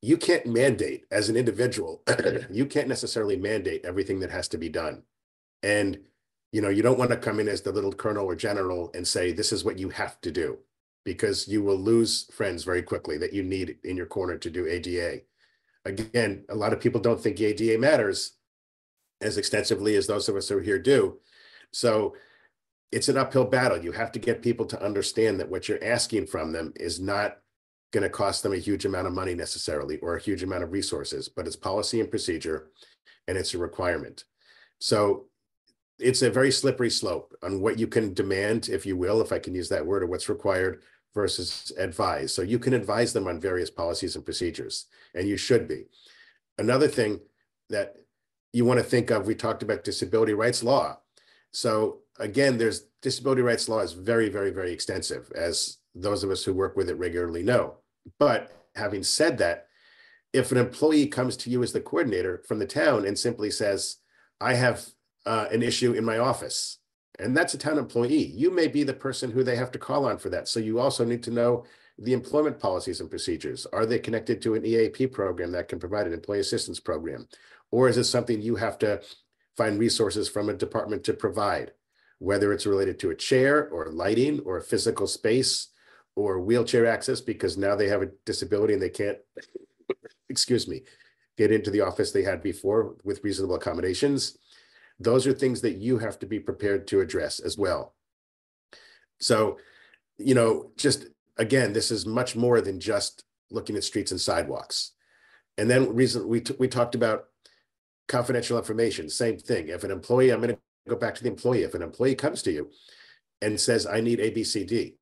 You can't mandate as an individual, you can't necessarily mandate everything that has to be done. And, you know, you don't want to come in as the little colonel or general and say, this is what you have to do, because you will lose friends very quickly that you need in your corner to do ADA. Again, a lot of people don't think ADA matters as extensively as those of us who are here do. So it's an uphill battle. You have to get people to understand that what you're asking from them is not going to cost them a huge amount of money necessarily, or a huge amount of resources, but it's policy and procedure, and it's a requirement. So it's a very slippery slope on what you can demand, if you will, if I can use that word, or what's required versus advise. So you can advise them on various policies and procedures, and you should be. Another thing that you want to think of, we talked about disability rights law. So again, there's disability rights law is very, very, very extensive, as those of us who work with it regularly know. But having said that, if an employee comes to you as the coordinator from the town and simply says, I have an issue in my office, and that's a town employee, you may be the person who they have to call on for that. So you also need to know the employment policies and procedures. Are they connected to an EAP program that can provide an employee assistance program? Or is it something you have to find resources from a department to provide, whether it's related to a chair or lighting or a physical space or wheelchair access, because now they have a disability and they can't, excuse me, get into the office they had before with reasonable accommodations. Those are things that you have to be prepared to address as well. So, you know, just again, this is much more than just looking at streets and sidewalks. And then we talked about confidential information, same thing. If an employee, I'm going to go back to the employee. If an employee comes to you and says, I need ABCD,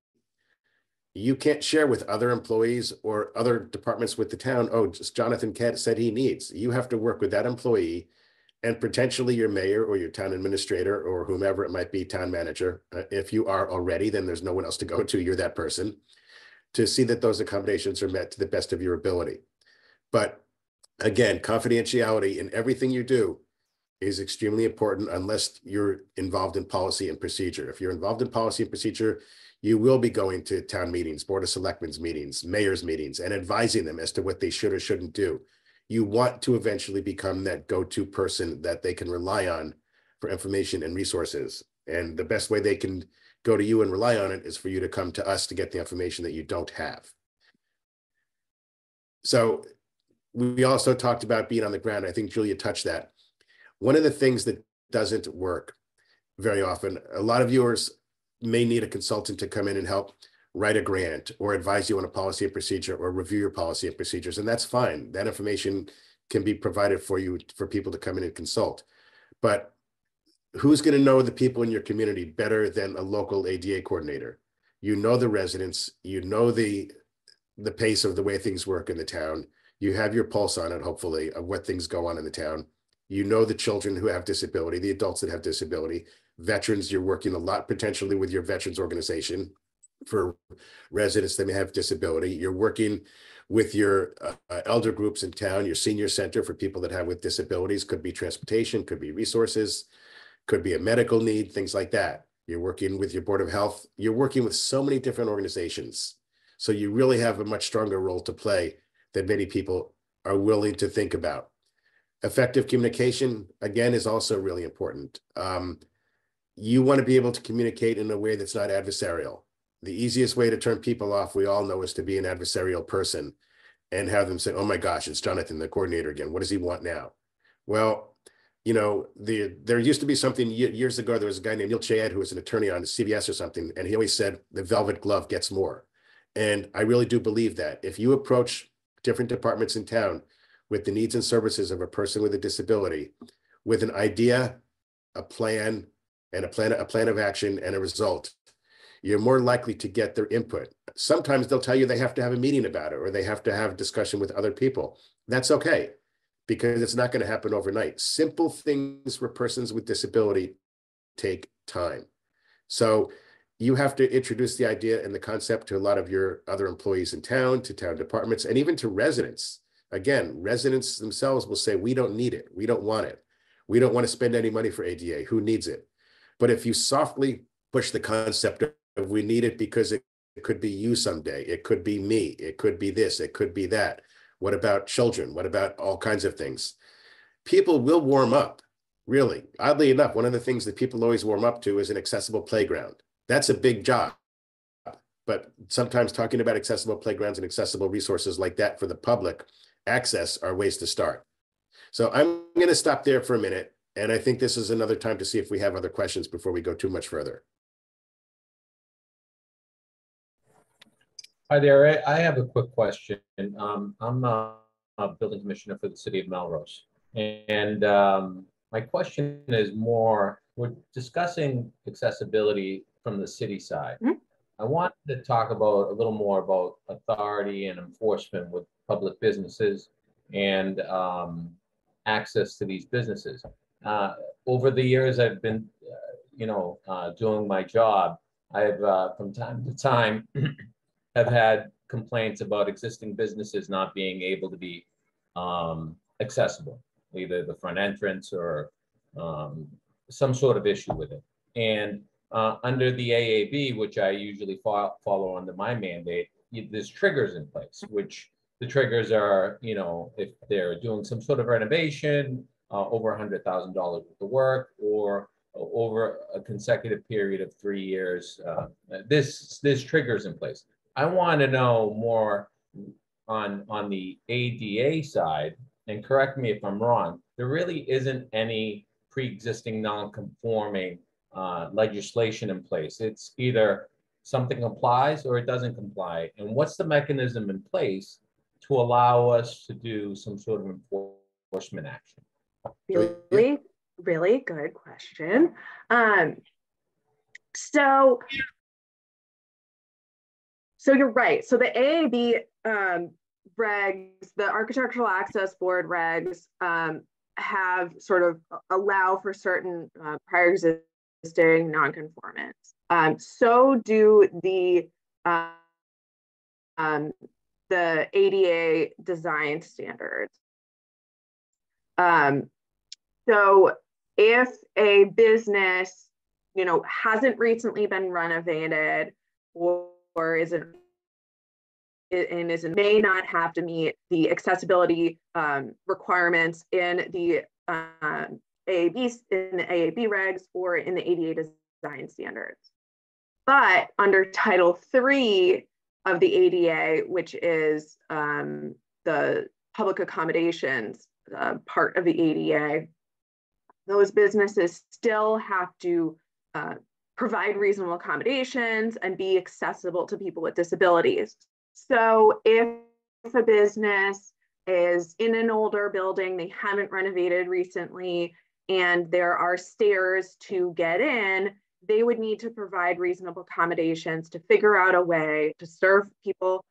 you can't share with other employees or other departments with the town, oh, just Jonathan said he needs. You have to work with that employee and potentially your mayor or your town administrator or whomever it might be, town manager. If you are already, then there's no one else to go to, you're that person, to see that those accommodations are met to the best of your ability. But again, confidentiality in everything you do is extremely important unless you're involved in policy and procedure. If you're involved in policy and procedure, you will be going to town meetings, board of selectmen's meetings, mayor's meetings, and advising them as to what they should or shouldn't do. You want to eventually become that go-to person that they can rely on for information and resources. And the best way they can go to you and rely on it is for you to come to us to get the information that you don't have. So we also talked about being on the ground. I think Julia touched that. One of the things that doesn't work very often, a lot of viewers may need a consultant to come in and help write a grant or advise you on a policy and procedure or review your policy and procedures. And that's fine. That information can be provided for you for people to come in and consult. But who's going to know the people in your community better than a local ADA coordinator? You know the residents, you know the pace of the way things work in the town. You have your pulse on it, hopefully, of what things go on in the town. You know the children who have disability, the adults that have disability, veterans. You're working a lot potentially with your veterans organization for residents that may have disability. You're working with your elder groups in town, your senior center for people that have with disabilities, could be transportation, could be resources, could be a medical need, things like that. You're working with your board of health. You're working with so many different organizations. So you really have a much stronger role to play that many people are willing to think about. Effective communication, again, is also really important. You want to be able to communicate in a way that's not adversarial. The easiest way to turn people off, we all know, is to be an adversarial person and have them say, oh my gosh, it's Jonathan, the coordinator again. What does he want now? Well, you know, there used to be something years ago, there was a guy named Neil Chad who was an attorney on CBS or something, and he always said, the velvet glove gets more. And I really do believe that. If you approach different departments in town with the needs and services of a person with a disability, with an idea, a plan, and a plan of action and a result, you're more likely to get their input. Sometimes they'll tell you they have to have a meeting about it or they have to have discussion with other people. That's okay. because it's not going to happen overnight. Simple things for persons with disability take time. So you have to introduce the idea and the concept to a lot of your other employees in town, to town departments, and even to residents. Again, residents themselves will say, we don't need it. We don't want it. We don't want to spend any money for ADA. Who needs it? But if you softly push the concept of we need it because it could be you someday, it could be me, it could be this, it could be that. What about children? What about all kinds of things? People will warm up, really. Oddly enough, one of the things that people always warm up to is an accessible playground. That's a big job. But sometimes talking about accessible playgrounds and accessible resources like that for the public access are ways to start. So I'm going to stop there for a minute. And I think this is another time to see if we have other questions before we go too much further. Hi there. I have a quick question. I'm a building commissioner for the city of Melrose. And my question is more, we're discussing accessibility from the city side. Mm-hmm. I want to talk about a little more about authority and enforcement with public businesses and access to these businesses. Over the years, I've been, doing my job. I've, from time to time, have had complaints about existing businesses not being able to be accessible, either the front entrance or some sort of issue with it. And under the AAB, which I usually follow under my mandate, there's triggers in place, which the triggers are, if they're doing some sort of renovation, over $100,000 worth of work, or over a consecutive period of 3 years, there's triggers in place. I want to know more on the ADA side, and correct me if I'm wrong, there really isn't any pre-existing non-conforming legislation in place. It's either something applies or it doesn't comply. And what's the mechanism in place to allow us to do some sort of enforcement action? Really, really good question. So you're right. So the AAB regs, the Architectural Access Board regs, have sort of allow for certain prior existing nonconformance. So do the ADA design standards. So if a business, hasn't recently been renovated or may not have to meet the accessibility requirements in the AAB regs or in the ADA design standards. But under Title III of the ADA, which is the public accommodations part of the ADA, those businesses still have to provide reasonable accommodations and be accessible to people with disabilities. So if a business is in an older building, they haven't renovated recently, and there are stairs to get in, they would need to provide reasonable accommodations to figure out a way to serve people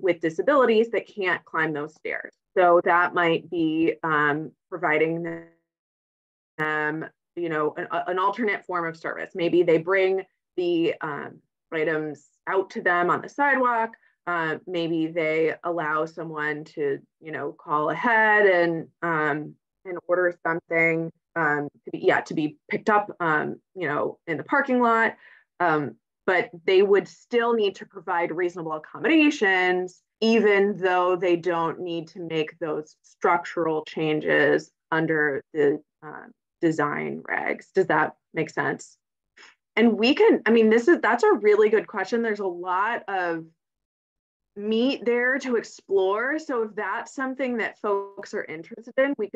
with disabilities that can't climb those stairs. So that might be providing them, an alternate form of service. Maybe they bring the items out to them on the sidewalk. Maybe they allow someone to, call ahead and order something to be picked up, in the parking lot. But they would still need to provide reasonable accommodations, even though they don't need to make those structural changes under the design regs. Does that make sense? And that's a really good question. There's a lot of meat there to explore. So if that's something that folks are interested in, I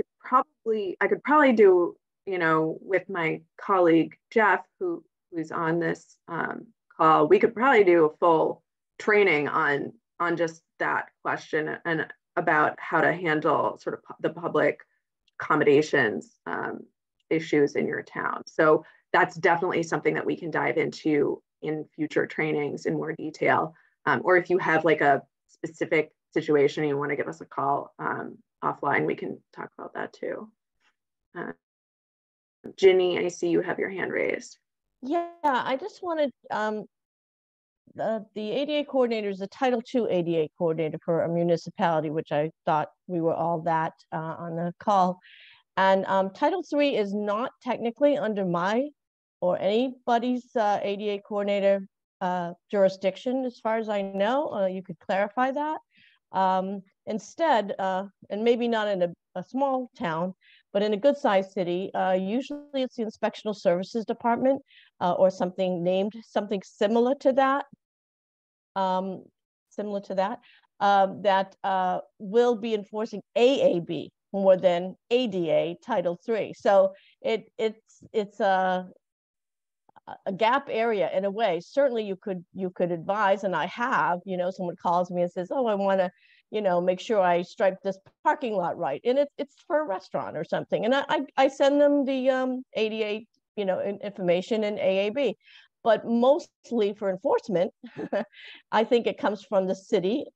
could probably do, with my colleague, Jeff, who's on this call, we could probably do a full training on just that question and about how to handle sort of the public accommodations issues in your town. So that's definitely something that we can dive into in future trainings in more detail. Or if you have like a specific situation and you want to give us a call offline, we can talk about that too. Ginny, I see you have your hand raised. Yeah, I just wanted, the ADA coordinator is a Title II ADA coordinator for a municipality, which I thought we were all that on the call. And Title III is not technically under my or anybody's ADA coordinator jurisdiction, as far as I know. You could clarify that. Instead, and maybe not in a small town, but in a good sized city, usually it's the Inspectional Services Department or something named something similar to that. That will be enforcing AAB more than ADA Title III. So it's a gap area in a way. Certainly you could advise, and I have, someone calls me and says, oh, I want to, make sure I stripe this parking lot right. And it's for a restaurant or something. And I send them the ADA, information in AAB. But mostly for enforcement, I think it comes from the city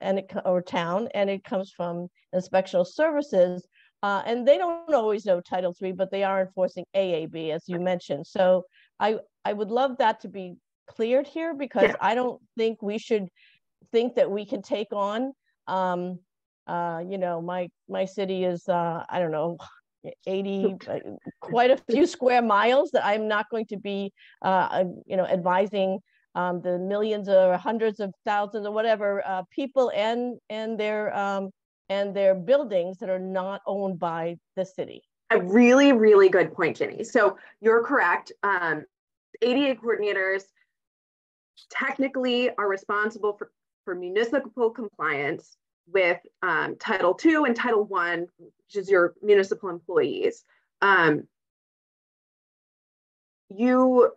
or town, and it comes from inspectional services. And they don't always know Title III, but they are enforcing AAB, as you mentioned. So I would love that to be cleared here, because I don't think we should think that we can take on, my city is, I don't know, 80, quite a few square miles, that I'm not going to be, advising the millions or hundreds of thousands or whatever people and their buildings that are not owned by the city. A really, really good point, Ginny. So you're correct. ADA coordinators technically are responsible for municipal compliance with Title II and Title I, which is your municipal employees. You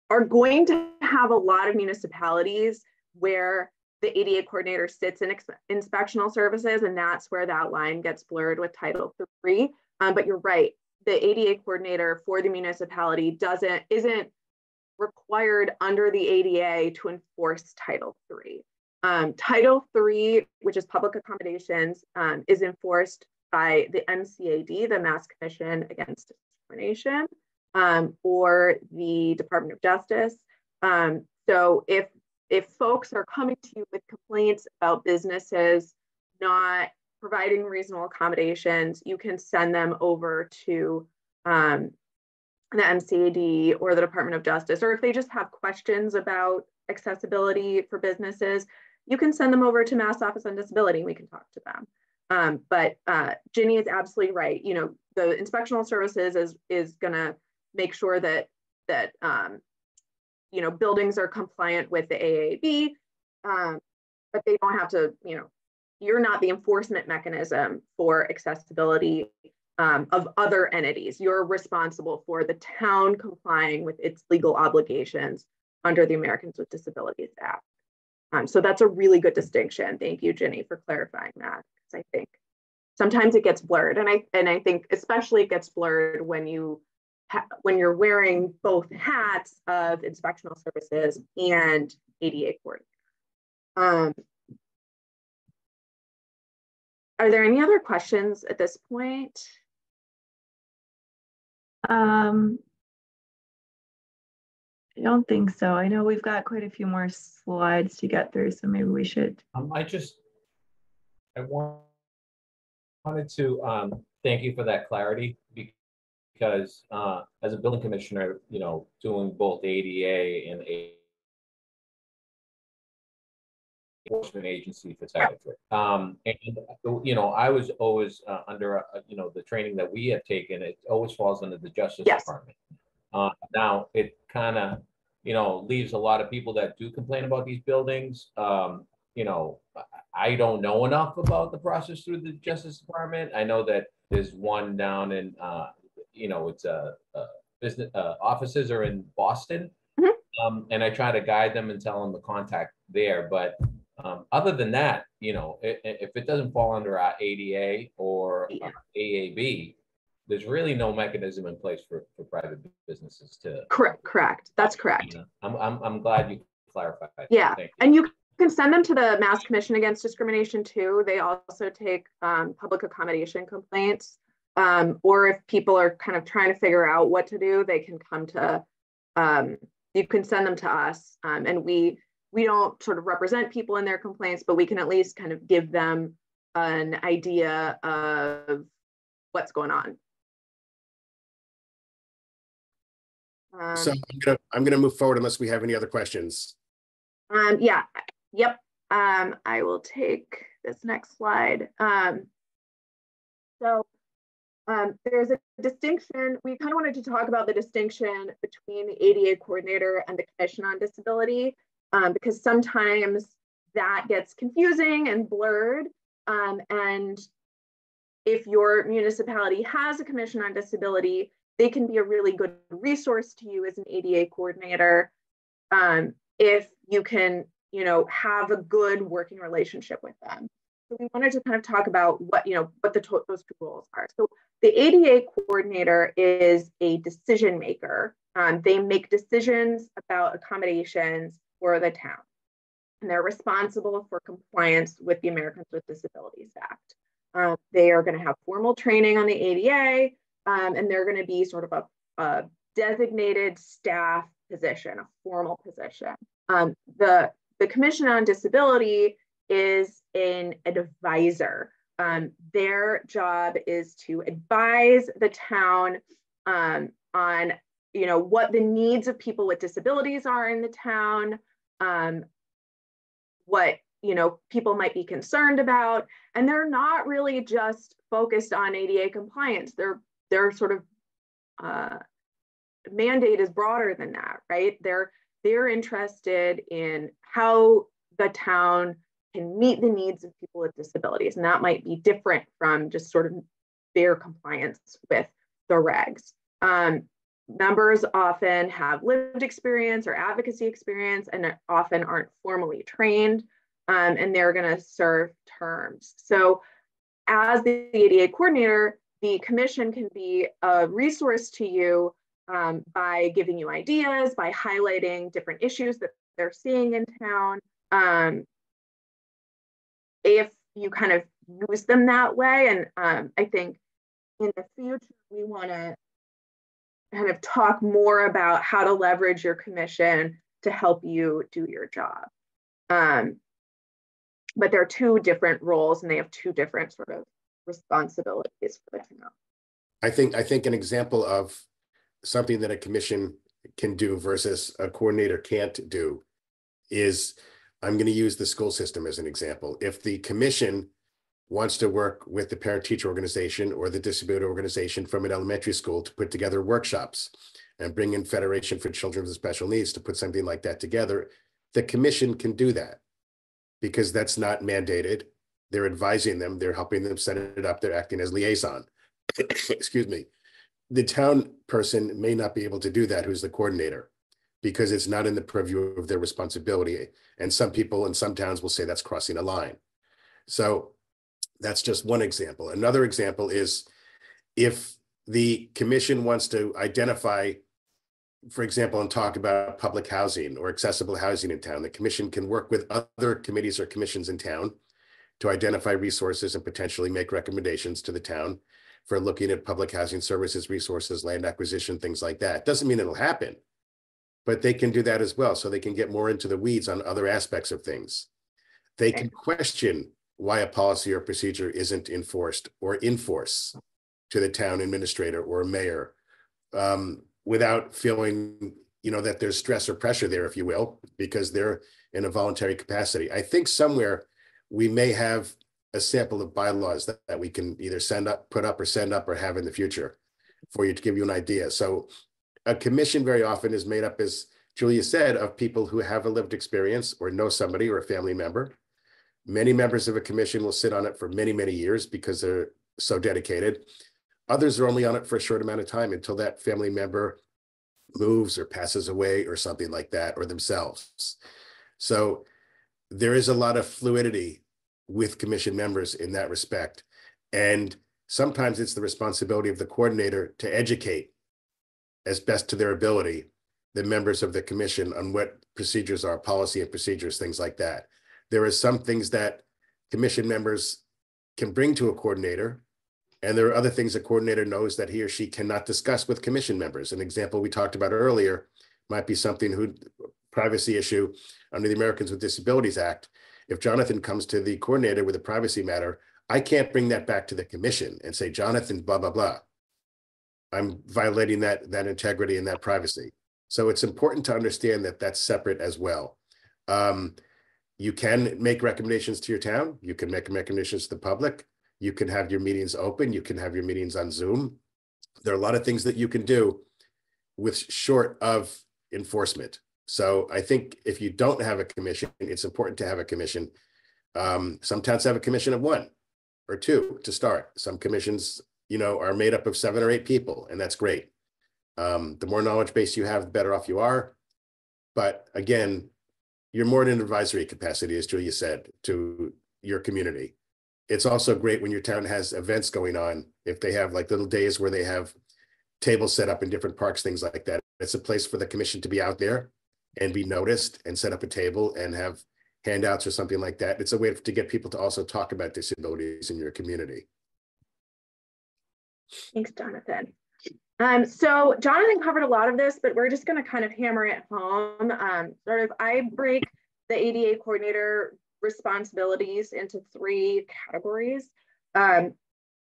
are going to have a lot of municipalities where the ADA coordinator sits in inspectional services, and that's where that line gets blurred with Title III. But you're right, the ADA coordinator for the municipality isn't required under the ADA to enforce Title III. Title III, which is public accommodations, is enforced by the MCAD, the Mass Commission Against Discrimination, or the Department of Justice. So if folks are coming to you with complaints about businesses not providing reasonable accommodations, you can send them over to the MCAD or the Department of Justice. Or if they just have questions about accessibility for businesses, you can send them over to Mass Office on Disability and we can talk to them. But Ginny is absolutely right. The inspectional services is going to make sure that buildings are compliant with the AAB, but they don't have to, you're not the enforcement mechanism for accessibility of other entities. You're responsible for the town complying with its legal obligations under the Americans with Disabilities Act. So that's a really good distinction. Thank you, Ginny, for clarifying that, because I think sometimes it gets blurred, and I think especially it gets blurred when you're wearing both hats of inspectional services and ADA coordinator. Are there any other questions at this point? I don't think so. I know we've got quite a few more slides to get through, so maybe we should. I wanted to thank you for that clarity, because as a building commissioner, doing both ADA and enforcement agency for Title III. And I was always under the training that we have taken. It always falls under the Justice Department. Now it kind of leaves a lot of people that do complain about these buildings. I don't know enough about the process through the Justice Department. I know that there's one down in it's business offices are in Boston. Mm-hmm. And I try to guide them and tell them to contact there. But other than that, if it doesn't fall under our ADA or AAB, there's really no mechanism in place for private businesses to. Correct. That's correct. I'm glad you clarified. Yeah, and you can send them to the Mass Commission Against Discrimination too. They also take public accommodation complaints. Or if people are kind of trying to figure out what to do, they can come to, you can send them to us. And we don't sort of represent people in their complaints, but we can at least kind of give them an idea of what's going on. So I'm gonna move forward unless we have any other questions. Yeah, yep. I will take this next slide. There's a distinction. We kind of wanted to talk about the distinction between the ADA coordinator and the Commission on Disability, because sometimes that gets confusing and blurred. And if your municipality has a Commission on Disability, they can be a really good resource to you as an ADA coordinator if you can, have a good working relationship with them. So we wanted to kind of talk about what, those two roles are. So the ADA coordinator is a decision maker. They make decisions about accommodations for the town, and they're responsible for compliance with the Americans with Disabilities Act. They are going to have formal training on the ADA, and they're going to be sort of a designated staff position, a formal position. The Commission on Disability is an advisor. Their job is to advise the town on what the needs of people with disabilities are in the town, what people might be concerned about, and they're not really just focused on ADA compliance. Their sort of mandate is broader than that, right? They're interested in how the town can meet the needs of people with disabilities, and that might be different from just sort of their compliance with the regs. Members often have lived experience or advocacy experience and often aren't formally trained, and they're going to serve terms. So as the ADA coordinator, the commission can be a resource to you by giving you ideas, by highlighting different issues that they're seeing in town. If you kind of use them that way, and I think in the future, we want to kind of talk more about how to leverage your commission to help you do your job. But there are two different roles and they have two different sort of responsibilities for the town. I think an example of something that a commission can do versus a coordinator can't do is, I'm going to use the school system as an example. If the commission wants to work with the parent-teacher organization or the disability organization from an elementary school to put together workshops and bring in Federation for Children with Special Needs to put something like that together, the commission can do that because that's not mandated. They're advising them, they're helping them set it up, they're acting as liaison. Excuse me. The town person may not be able to do that, who's the coordinator, because it's not in the purview of their responsibility. And some people in some towns will say that's crossing a line. So that's just one example. Another example is if the commission wants to identify, for example, and talk about public housing or accessible housing in town, the commission can work with other committees or commissions in town to identify resources and potentially make recommendations to the town for looking at public housing services, resources, land acquisition, things like that. Doesn't mean it'll happen, but they can do that as well. So they can get more into the weeds on other aspects of things. They can question why a policy or procedure isn't enforced or in force to the town administrator or mayor without feeling, that there's stress or pressure there, if you will, because they're in a voluntary capacity. I think somewhere we may have a sample of bylaws that we can either put up or send up or have in the future for you to give you an idea. So a commission very often is made up, as Julia said, of people who have a lived experience or know somebody or a family member. Many members of a commission will sit on it for many, many years because they're so dedicated. Others are only on it for a short amount of time until that family member moves or passes away or something like that, or themselves. So there is a lot of fluidity with commission members in that respect. And sometimes it's the responsibility of the coordinator to educate as best to their ability the members of the commission on what procedures are, policy and procedures, things like that. There are some things that commission members can bring to a coordinator, and there are other things a coordinator knows that he or she cannot discuss with commission members. An example we talked about earlier might be something privacy issue under the Americans with Disabilities Act. If Jonathan comes to the coordinator with a privacy matter, I can't bring that back to the commission and say, Jonathan, blah, blah, blah. I'm violating that integrity and that privacy. So it's important to understand that that's separate as well. You can make recommendations to your town. You can make recommendations to the public. You can have your meetings open. You can have your meetings on Zoom. There are a lot of things that you can do with short of enforcement. So I think if you don't have a commission, it's important to have a commission. Some towns have a commission of 1 or 2 to start. Some commissions, are made up of 7 or 8 people, and that's great. The more knowledge base you have, the better off you are. But again, you're more in an advisory capacity, as Julia said, to your community. It's also great when your town has events going on. If they have like little days where they have tables set up in different parks, things like that. It's a place for the commission to be out there and be noticed and set up a table and have handouts or something like that. It's a way to get people to also talk about disabilities in your community. Thanks, Jonathan. So Jonathan covered a lot of this, but we're just going to kind of hammer it home. I break the ADA coordinator responsibilities into 3 categories.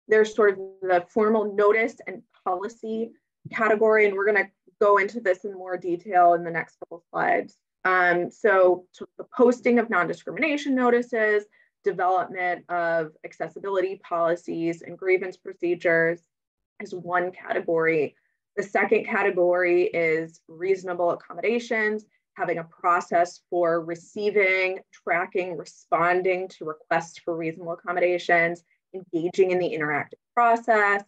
There's sort of the formal notice and policy category, and we're going to go into this in more detail in the next couple slides. So the posting of non-discrimination notices, development of accessibility policies and grievance procedures is one category. The second category is reasonable accommodations, having a process for receiving, tracking, responding to requests for reasonable accommodations, engaging in the interactive process,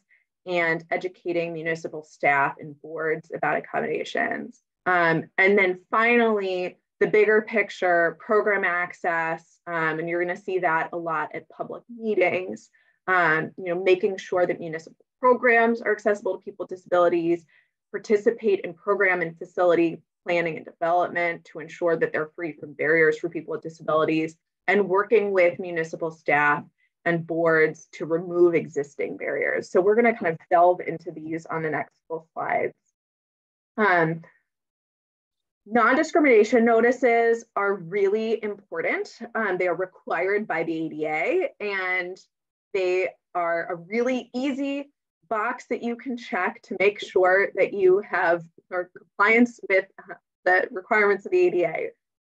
and educating municipal staff and boards about accommodations. And then finally, the bigger picture, program access, and you're going to see that a lot at public meetings, making sure that municipal programs are accessible to people with disabilities, participate in program and facility planning and development to ensure that they're free from barriers for people with disabilities, and working with municipal staff and boards to remove existing barriers. So we're going to kind of delve into these on the next couple slides. Non-discrimination notices are really important. They are required by the ADA, and they are a really easy box that you can check to make sure that you have compliance with the requirements of the ADA.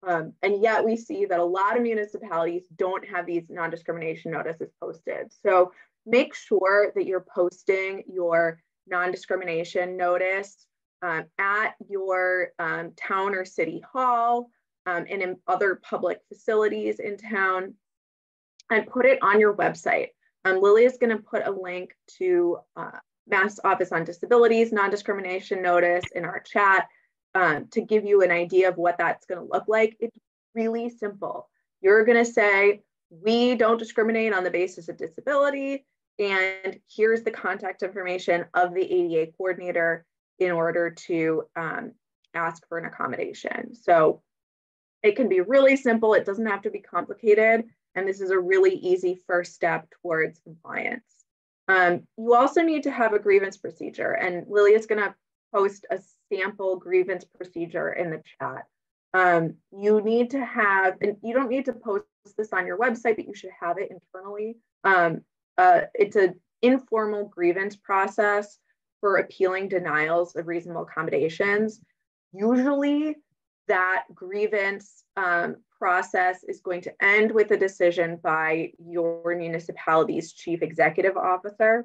And yet we see that a lot of municipalities don't have these non-discrimination notices posted. So make sure that you're posting your non-discrimination notice at your town or city hall and in other public facilities in town, and put it on your website. Lily is going to put a link to Mass Office on Disabilities non-discrimination notice in our chat to give you an idea of what that's going to look like. It's really simple. You're going to say, we don't discriminate on the basis of disability, and here's the contact information of the ADA coordinator in order to ask for an accommodation. So it can be really simple. It doesn't have to be complicated. And this is a really easy first step towards compliance. You also need to have a grievance procedure, and Lily is going to post a sample grievance procedure in the chat. You need to have, and you don't need to post this on your website, but you should have it internally. It's an informal grievance process for appealing denials of reasonable accommodations. Usually that grievance process is going to end with a decision by your municipality's chief executive officer.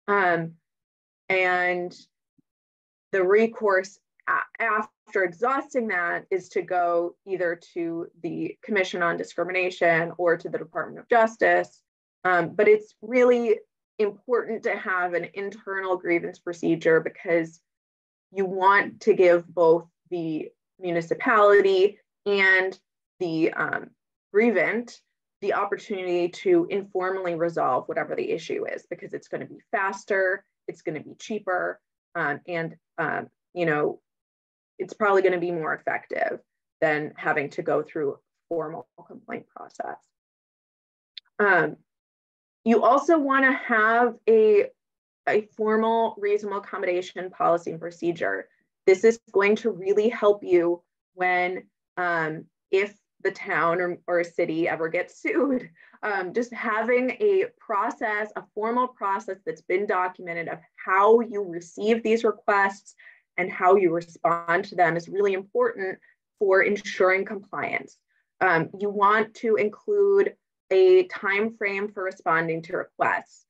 And the recourse after exhausting that is to go either to the Commission on Discrimination or to the Department of Justice. But it's really important to have an internal grievance procedure because you want to give both the municipality and the grievant the opportunity to informally resolve whatever the issue is, because it's going to be faster, it's going to be cheaper, and you know, it's probably going to be more effective than having to go through formal complaint process. You also want to have a formal reasonable accommodation policy and procedure. This is going to really help you when, if the town or a city ever gets sued, just having a process, a formal process that's been documented of how you receive these requests and how you respond to them is really important for ensuring compliance. You want to include a time frame for responding to requests.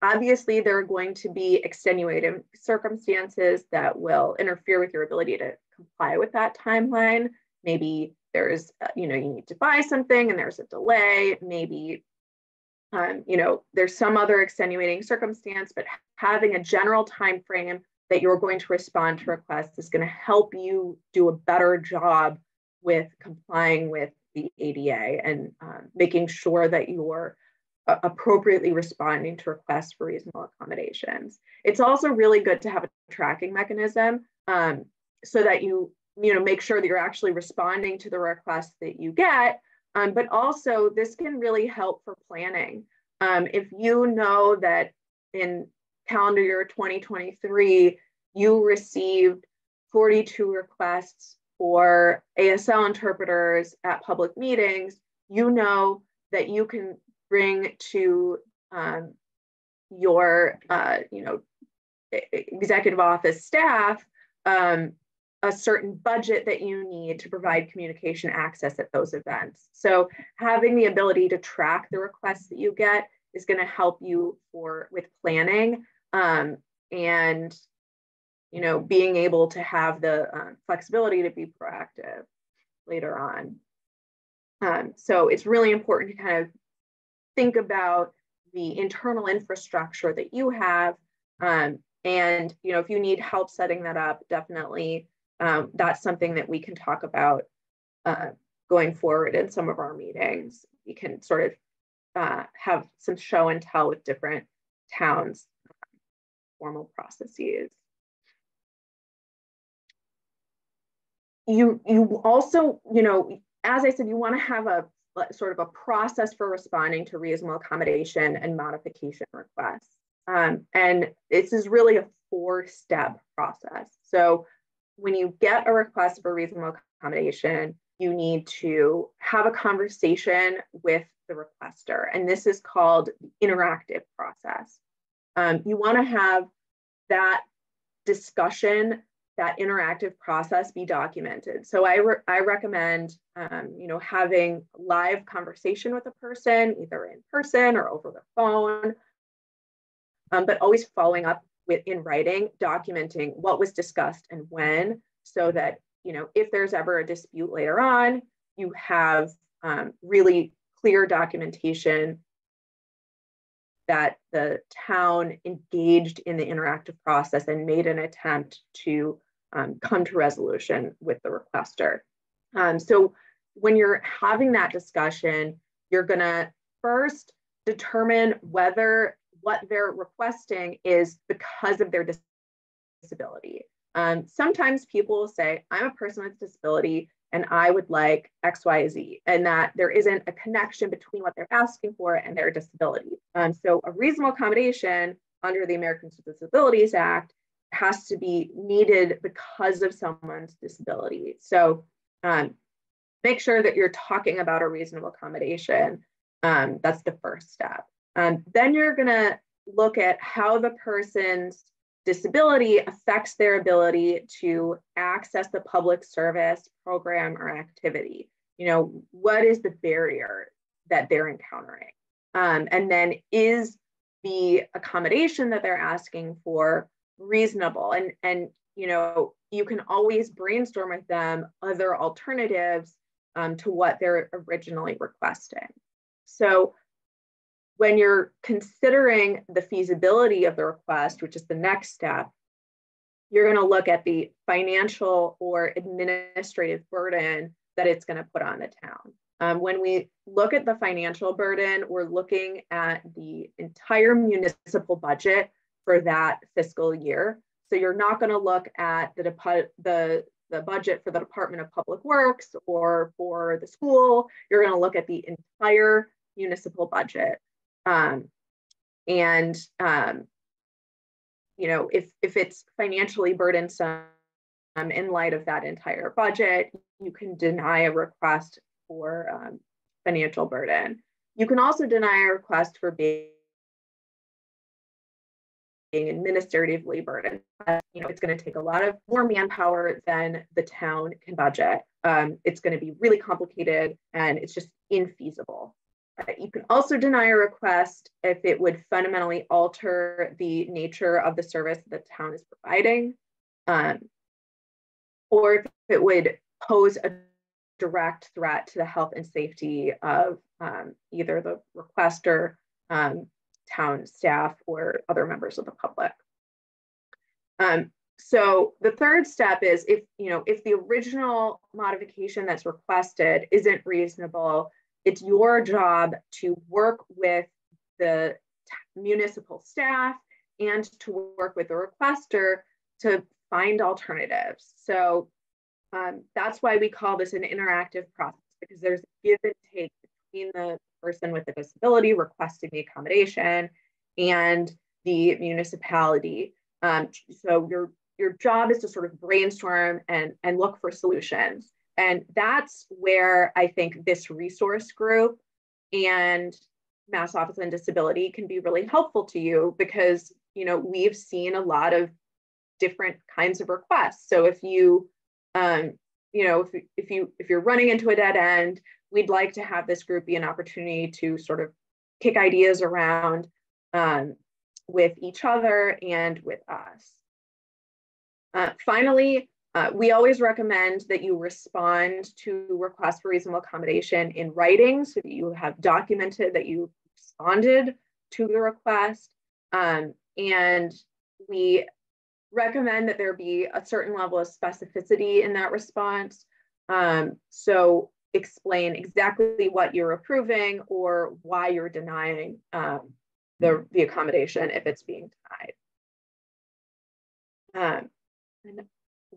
Obviously, there are going to be extenuating circumstances that will interfere with your ability to comply with that timeline. Maybe there's, you need to buy something and there's a delay. Maybe, there's some other extenuating circumstance, but having a general time frame that you're going to respond to requests is going to help you do a better job with complying with the ADA and making sure that you're appropriately responding to requests for reasonable accommodations. It's also really good to have a tracking mechanism so that you make sure that you're actually responding to the requests that you get, but also this can really help for planning. If you know that in calendar year 2023, you received 42 requests for ASL interpreters at public meetings, you know that you can bring to your executive office staff a certain budget that you need to provide communication access at those events. So having the ability to track the requests that you get is going to help you with planning and being able to have the flexibility to be proactive later on. So it's really important to kind of think about the internal infrastructure that you have. And, if you need help setting that up, definitely that's something that we can talk about going forward in some of our meetings. We can sort of have some show and tell with different towns' formal processes. You also, as I said, you want to have a sort of a process for responding to reasonable accommodation and modification requests. And this is really a 4-step process. So when you get a request for reasonable accommodation, you need to have a conversation with the requester. And this is called the interactive process. You want to have that discussion, that interactive process be documented. So I recommend, having live conversation with a person, either in person or over the phone, but always following up in writing, documenting what was discussed and when, so that, if there's ever a dispute later on, you have really clear documentation that the town engaged in the interactive process and made an attempt to come to resolution with the requester. So when you're having that discussion, you're gonna first determine whether what they're requesting is because of their disability. Sometimes people will say, I'm a person with disability and I would like X, Y, Z, and that there isn't a connection between what they're asking for and their disability. So a reasonable accommodation under the Americans with Disabilities Act has to be needed because of someone's disability. So make sure that you're talking about a reasonable accommodation. That's the first step. Then you're gonna look at how the person's disability affects their ability to access the public service program or activity. What is the barrier that they're encountering? And then is the accommodation that they're asking for reasonable? And you can always brainstorm with them other alternatives to what they're originally requesting. So when you're considering the feasibility of the request, which is the next step, you're going to look at the financial or administrative burden that it's going to put on the town. When we look at the financial burden, we're looking at the entire municipal budget for that fiscal year. So you're not going to look at the the budget for the Department of Public Works or for the school. You're going to look at the entire municipal budget. You know, if it's financially burdensome in light of that entire budget, you can deny a request for financial burden. You can also deny a request for being administratively burdened. You know, it's going to take a lot of more manpower than the town can budget. It's going to be really complicated and it's just infeasible. You can also deny a request if it would fundamentally alter the nature of the service the town is providing, or if it would pose a direct threat to the health and safety of either the requester, town staff, or other members of the public. So the third step is if the original modification that's requested isn't reasonable, it's your job to work with the municipal staff and to work with the requester to find alternatives. So that's why we call this an interactive process, because there's give and take between the person with the disability requesting the accommodation and the municipality. So your job is to sort of brainstorm and look for solutions. And that's where I think this resource group and Mass Office on Disability can be really helpful to you, because we've seen a lot of different kinds of requests. So if you if you're running into a dead end, we'd like to have this group be an opportunity to sort of kick ideas around with each other and with us. Finally, we always recommend that you respond to requests for reasonable accommodation in writing, so that you have documented that you responded to the request. And we recommend that there be a certain level of specificity in that response. So explain exactly what you're approving or why you're denying the accommodation if it's being denied. And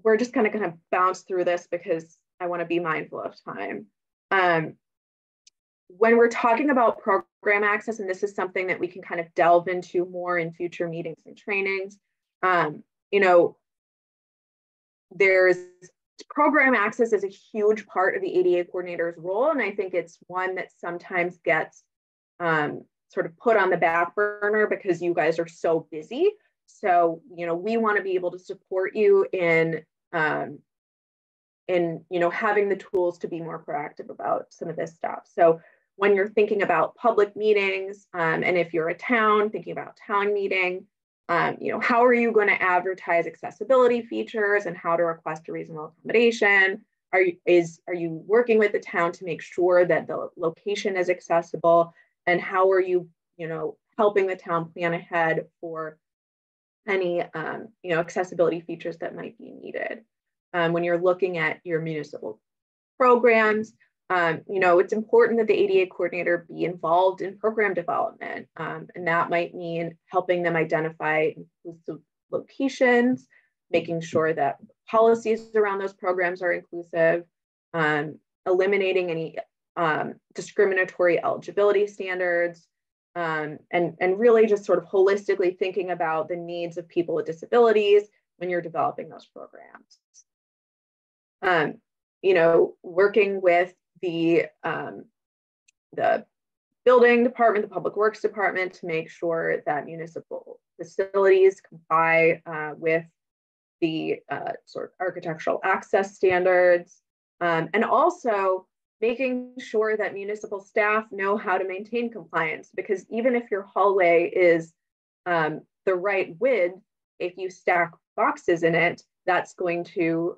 we're just kind of going to bounce through this because I want to be mindful of time. When we're talking about program access, and this is something that we can kind of delve into more in future meetings and trainings, there's program access is a huge part of the ADA coordinator's role. And I think it's one that sometimes gets sort of put on the back burner because you guys are so busy. So, we want to be able to support you in having the tools to be more proactive about some of this stuff. So when you're thinking about public meetings, and if you're a town thinking about town meeting, how are you going to advertise accessibility features and how to request a reasonable accommodation? Are you working with the town to make sure that the location is accessible? And how are you, helping the town plan ahead for any, accessibility features that might be needed? When you're looking at your municipal programs, it's important that the ADA coordinator be involved in program development. And that might mean helping them identify inclusive locations, making sure that policies around those programs are inclusive, eliminating any discriminatory eligibility standards, and really just sort of holistically thinking about the needs of people with disabilities when you're developing those programs. Working with the building department, the public works department, to make sure that municipal facilities comply with the sort of architectural access standards, and also making sure that municipal staff know how to maintain compliance, because even if your hallway is the right width, if you stack boxes in it, that's going to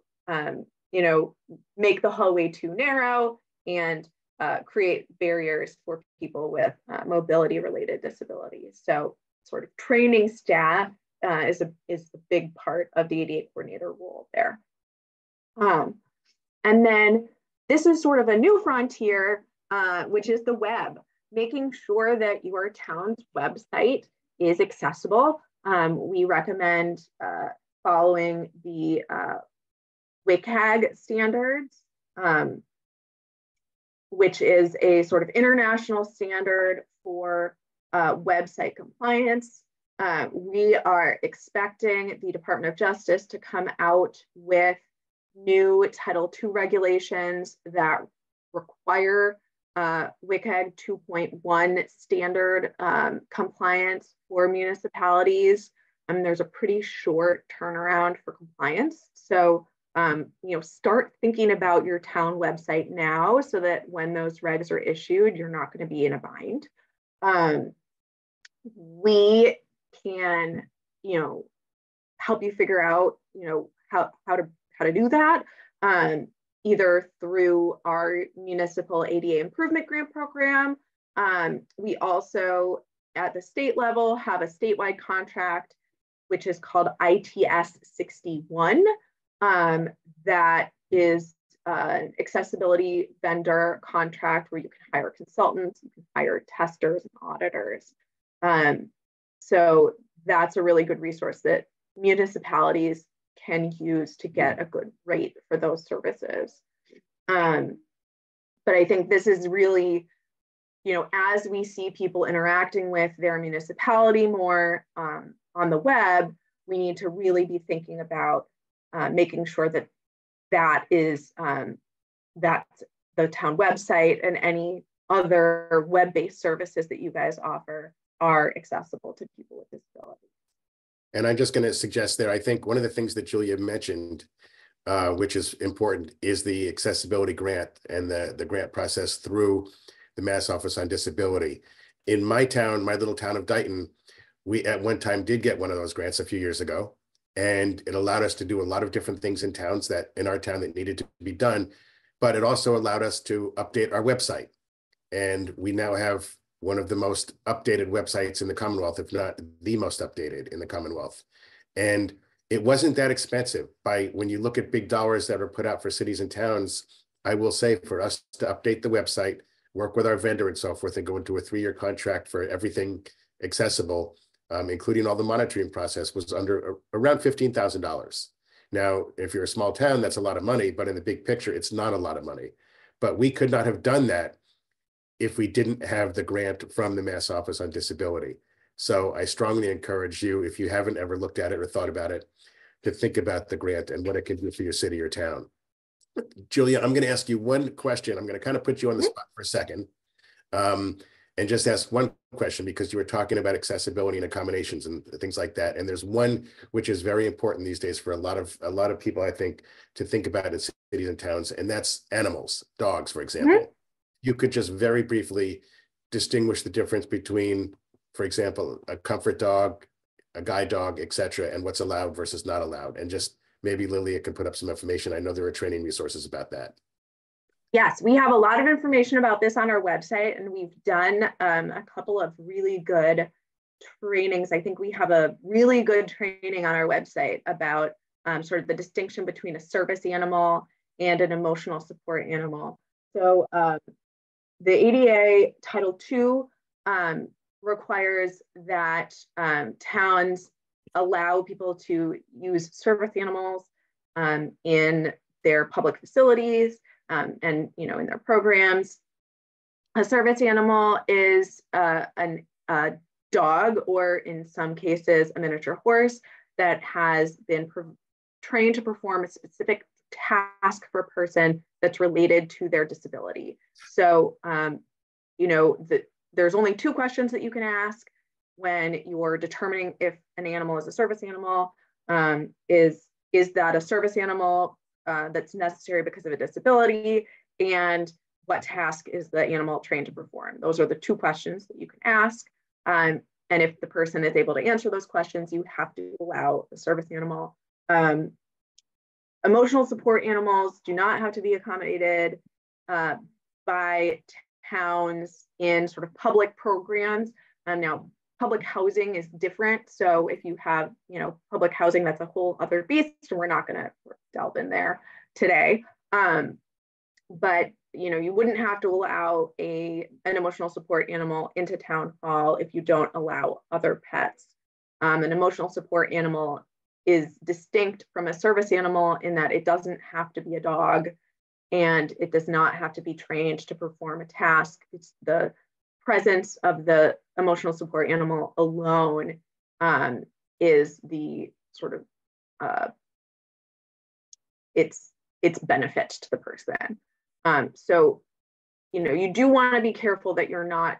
make the hallway too narrow and create barriers for people with mobility-related disabilities. So sort of training staff is a big part of the ADA coordinator role there. And then this is sort of a new frontier, which is the web, making sure that your town's website is accessible. We recommend following the WCAG standards, which is a sort of international standard for website compliance. We are expecting the Department of Justice to come out with new Title II regulations that require WCAG 2.1 standard compliance for municipalities. There's a pretty short turnaround for compliance. So, start thinking about your town website now so that when those regs are issued, you're not going to be in a bind. We can, help you figure out, how to do that, either through our municipal ADA improvement grant program. We also, at the state level, have a statewide contract, which is called ITS 61. That is an accessibility vendor contract where you can hire consultants, you can hire testers and auditors. So that's a really good resource that municipalities can use to get a good rate for those services. But I think this is really, as we see people interacting with their municipality more on the web, we need to really be thinking about making sure that that is that the town website and any other web-based services that you guys offer are accessible to people with disabilities. And I'm just going to suggest there, I think one of the things that Julia mentioned, which is important, is the accessibility grant and the grant process through the Mass Office on Disability. In my town, my little town of Dighton, we at one time did get one of those grants a few years ago, and it allowed us to do a lot of different things in our town that needed to be done, but it also allowed us to update our website. And we now have one of the most updated websites in the Commonwealth, if not the most updated in the Commonwealth. And it wasn't that expensive. When you look at big dollars that are put out for cities and towns, I will say for us to update the website, work with our vendor and so forth, and go into a 3-year contract for everything accessible, including all the monitoring process, was under around $15,000. Now, if you're a small town, that's a lot of money, but in the big picture, it's not a lot of money. But we could not have done that if we didn't have the grant from the Mass Office on Disability. So I strongly encourage you, if you haven't ever looked at it or thought about it, to think about the grant and what it can do for your city or town. Julia, I'm going to ask you one question. I'm going to kind of put you on the spot for a second, and just ask one question, because you were talking about accessibility and accommodations and things like that. And there's one which is very important these days for a lot of people, I think, to think about in cities and towns, and that's animals, dogs, for example. Mm-hmm. You could just very briefly distinguish the difference between, for example, a comfort dog, a guide dog, etc., and what's allowed versus not allowed. And just maybe Lilia can put up some information. I know there are training resources about that. Yes, we have a lot of information about this on our website, and we've done a couple of really good trainings. I think we have a really good training on our website about sort of the distinction between a service animal and an emotional support animal. So the ADA Title II requires that towns allow people to use service animals in their public facilities and in their programs. A service animal is a dog, or in some cases a miniature horse, that has been trained to perform a specific task for a person that's related to their disability. So, there's only 2 questions that you can ask when you're determining if an animal is a service animal. Is that a service animal that's necessary because of a disability? And what task is the animal trained to perform? Those are the 2 questions that you can ask. And if the person is able to answer those questions, you have to allow the service animal. Emotional support animals do not have to be accommodated by towns in sort of public programs. Now, public housing is different. So if you have, public housing, that's a whole other beast, and we're not going to delve in there today. But you wouldn't have to allow an emotional support animal into town hall if you don't allow other pets. An emotional support animal is distinct from a service animal in that it doesn't have to be a dog and it does not have to be trained to perform a task. It's the presence of the emotional support animal alone is the sort of its benefit to the person. So, you know, you do want to be careful that you're not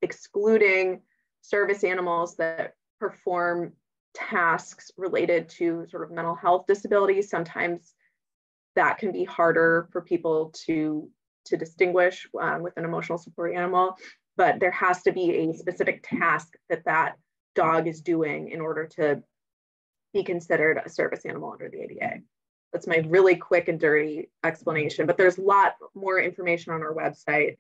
excluding service animals that perform tasks related to sort of mental health disabilities. Sometimes that can be harder for people to distinguish with an emotional support animal, but there has to be a specific task that that dog is doing in order to be considered a service animal under the ADA. That's my really quick and dirty explanation, but there's a lot more information on our website.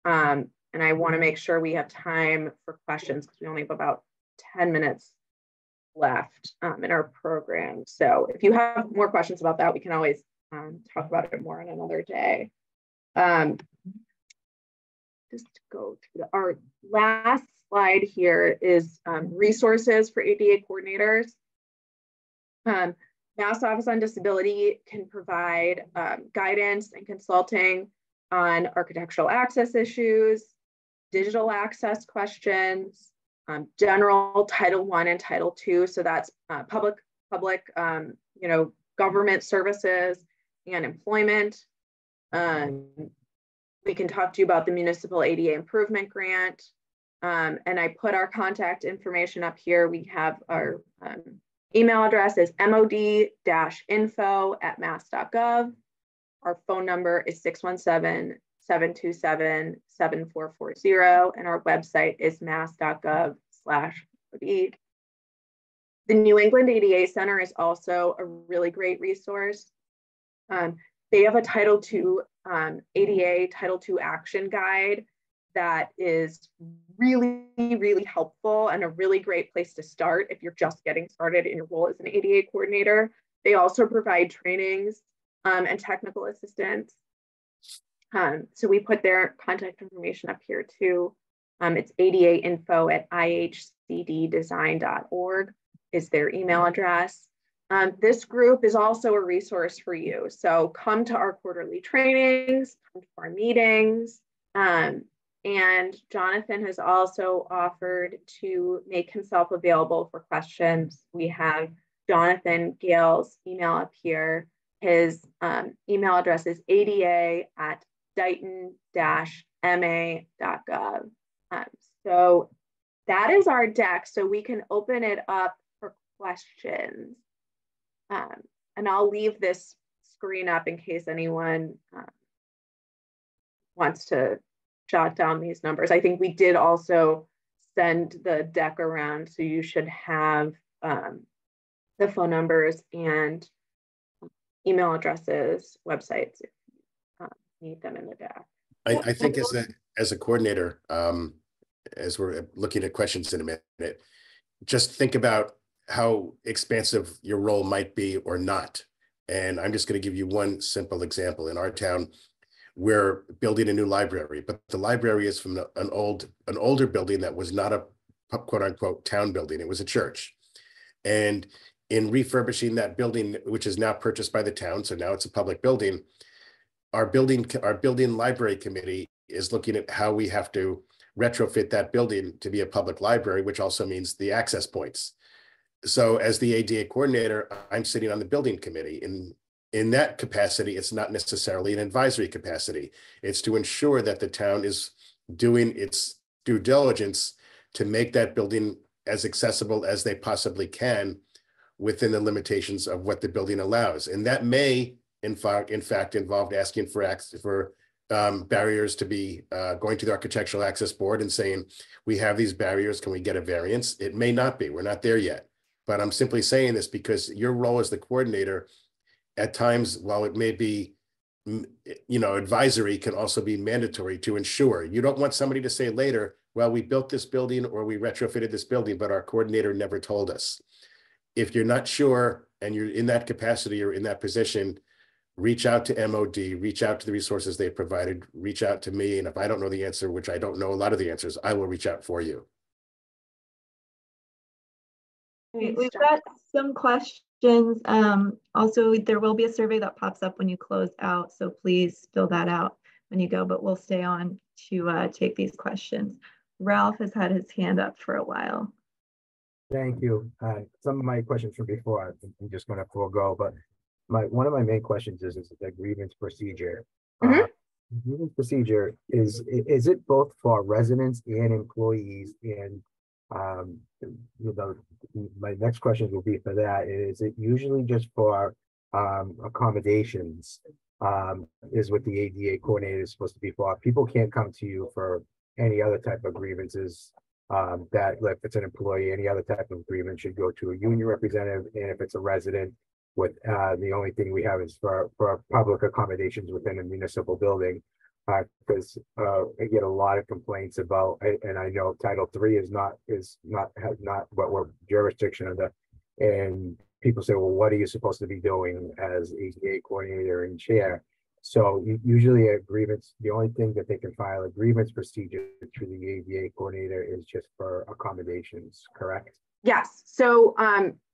And I want to make sure we have time for questions because we only have about 10 minutes left in our program. So if you have more questions about that, we can always talk about it more on another day. Just to go to our last slide here is resources for ADA coordinators. Mass Office on Disability can provide guidance and consulting on architectural access issues, digital access questions, general Title I and Title II. So that's public, you know, government services and employment. We can talk to you about the Municipal ADA Improvement Grant. And I put our contact information up here. We have our email address is mod-info@mass.gov. Our phone number is 617-727-7440. And our website is mass.gov/mod. The New England ADA Center is also a really great resource. They have a Title II ADA Title II action guide that is really, really helpful and a really great place to start if you're just getting started in your role as an ADA coordinator. They also provide trainings and technical assistance. So we put their contact information up here too. It's adainfo@ihcddesign.org is their email address. This group is also a resource for you. So come to our quarterly trainings, come to our meetings. And Jonathan has also offered to make himself available for questions. We have Jonathan Gale's email up here. His email address is ada@dighton-ma.gov. So that is our deck. So we can open it up for questions. And I'll leave this screen up in case anyone wants to jot down these numbers. I think we did also send the deck around, so you should have the phone numbers and email addresses, websites, if you need them in the deck. I think as a coordinator, as we're looking at questions in a minute, just think about how expansive your role might be or not. And I'm just going to give you one simple example. In our town, we're building a new library, but the library is from an older building that was not a quote unquote town building. It was a church. And in refurbishing that building, which is now purchased by the town, so now it's a public building, our building library committee is looking at how we have to retrofit that building to be a public library, which also means the access points. So as the ADA coordinator, I'm sitting on the building committee. In that capacity, it's not necessarily an advisory capacity. It's to ensure that the town is doing its due diligence to make that building as accessible as they possibly can within the limitations of what the building allows. And that may, in fact, involve asking for barriers to be going to the Architectural Access Board and saying, we have these barriers, can we get a variance? It may not be, we're not there yet. But I'm simply saying this because your role as the coordinator, at times, while it may be, advisory, can also be mandatory to ensure. You don't want somebody to say later, well, we built this building or we retrofitted this building, but our coordinator never told us. If you're not sure and you're in that capacity or in that position, reach out to MOD, reach out to the resources they provided, reach out to me. And if I don't know the answer, which I don't know a lot of the answers, I will reach out for you. Great. We've got some questions. Also, there will be a survey that pops up when you close out, so please fill that out when you go, but we'll stay on to take these questions. Ralph has had his hand up for a while. Thank you. Some of my questions from before, I'm just going to forego, but one of my main questions is the grievance procedure. Grievance procedure is it both for residents and employees? And my next question will be for that. Is it usually just for accommodations? Is what the ADA coordinator is supposed to be for? People can't come to you for any other type of grievances. That like if it's an employee, any other type of grievance should go to a union representative, and if it's a resident, with the only thing we have is for public accommodations within a municipal building, because I get a lot of complaints about, and I know Title III has not what we're jurisdiction under, and people say, well, what are you supposed to be doing as ADA coordinator and chair? So usually a grievance, the only thing that they can file a grievance procedure through the ADA coordinator is just for accommodations, correct? Yes. So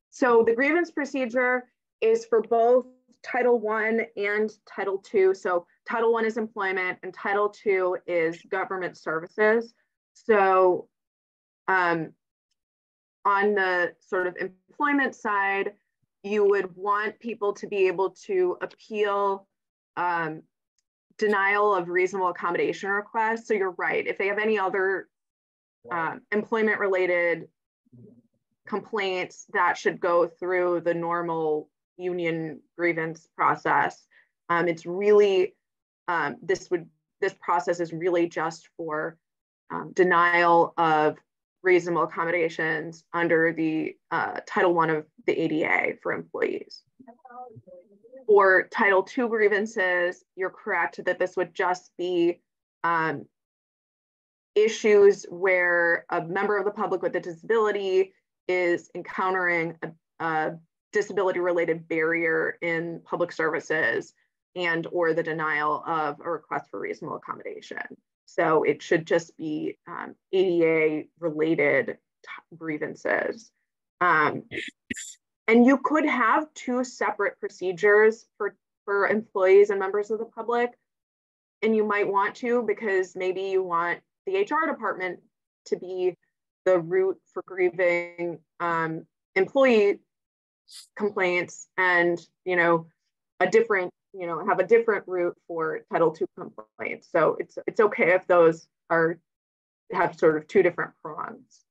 so the grievance procedure is for both Title I and Title II. So Title I is employment and Title II is government services. So on the sort of employment side, you would want people to be able to appeal denial of reasonable accommodation requests. So you're right. If they have any other employment related complaints, that should go through the normal union grievance process. It's really, this process is really just for denial of reasonable accommodations under the Title I of the ADA for employees. For Title II grievances, you're correct that this would just be issues where a member of the public with a disability is encountering a disability-related barrier in public services and or the denial of a request for reasonable accommodation. So it should just be ADA-related grievances. And you could have two separate procedures for employees and members of the public. And you might want to, because maybe you want the HR department to be the route for grieving employee complaints and, a different, have a different route for Title II complaints. So it's okay if those have sort of two different prongs.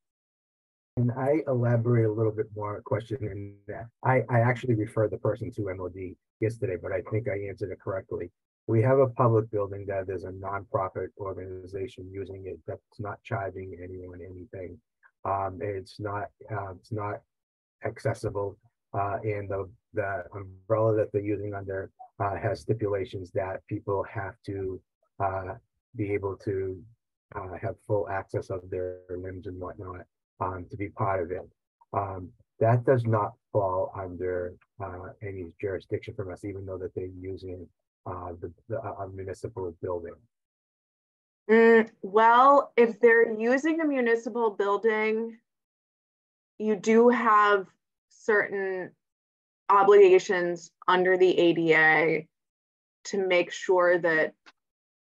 And I elaborate a little bit more on a question in that I actually referred the person to MOD yesterday, but I think I answered it correctly. We have a public building that there's a nonprofit organization using it that's not charging anyone anything. It's not accessible, and the umbrella that they're using under has stipulations that people have to be able to have full access of their limbs and whatnot. To be part of it. That does not fall under any jurisdiction from us, even though that they're using a municipal building. Well, if they're using a municipal building, you do have certain obligations under the ADA to make sure that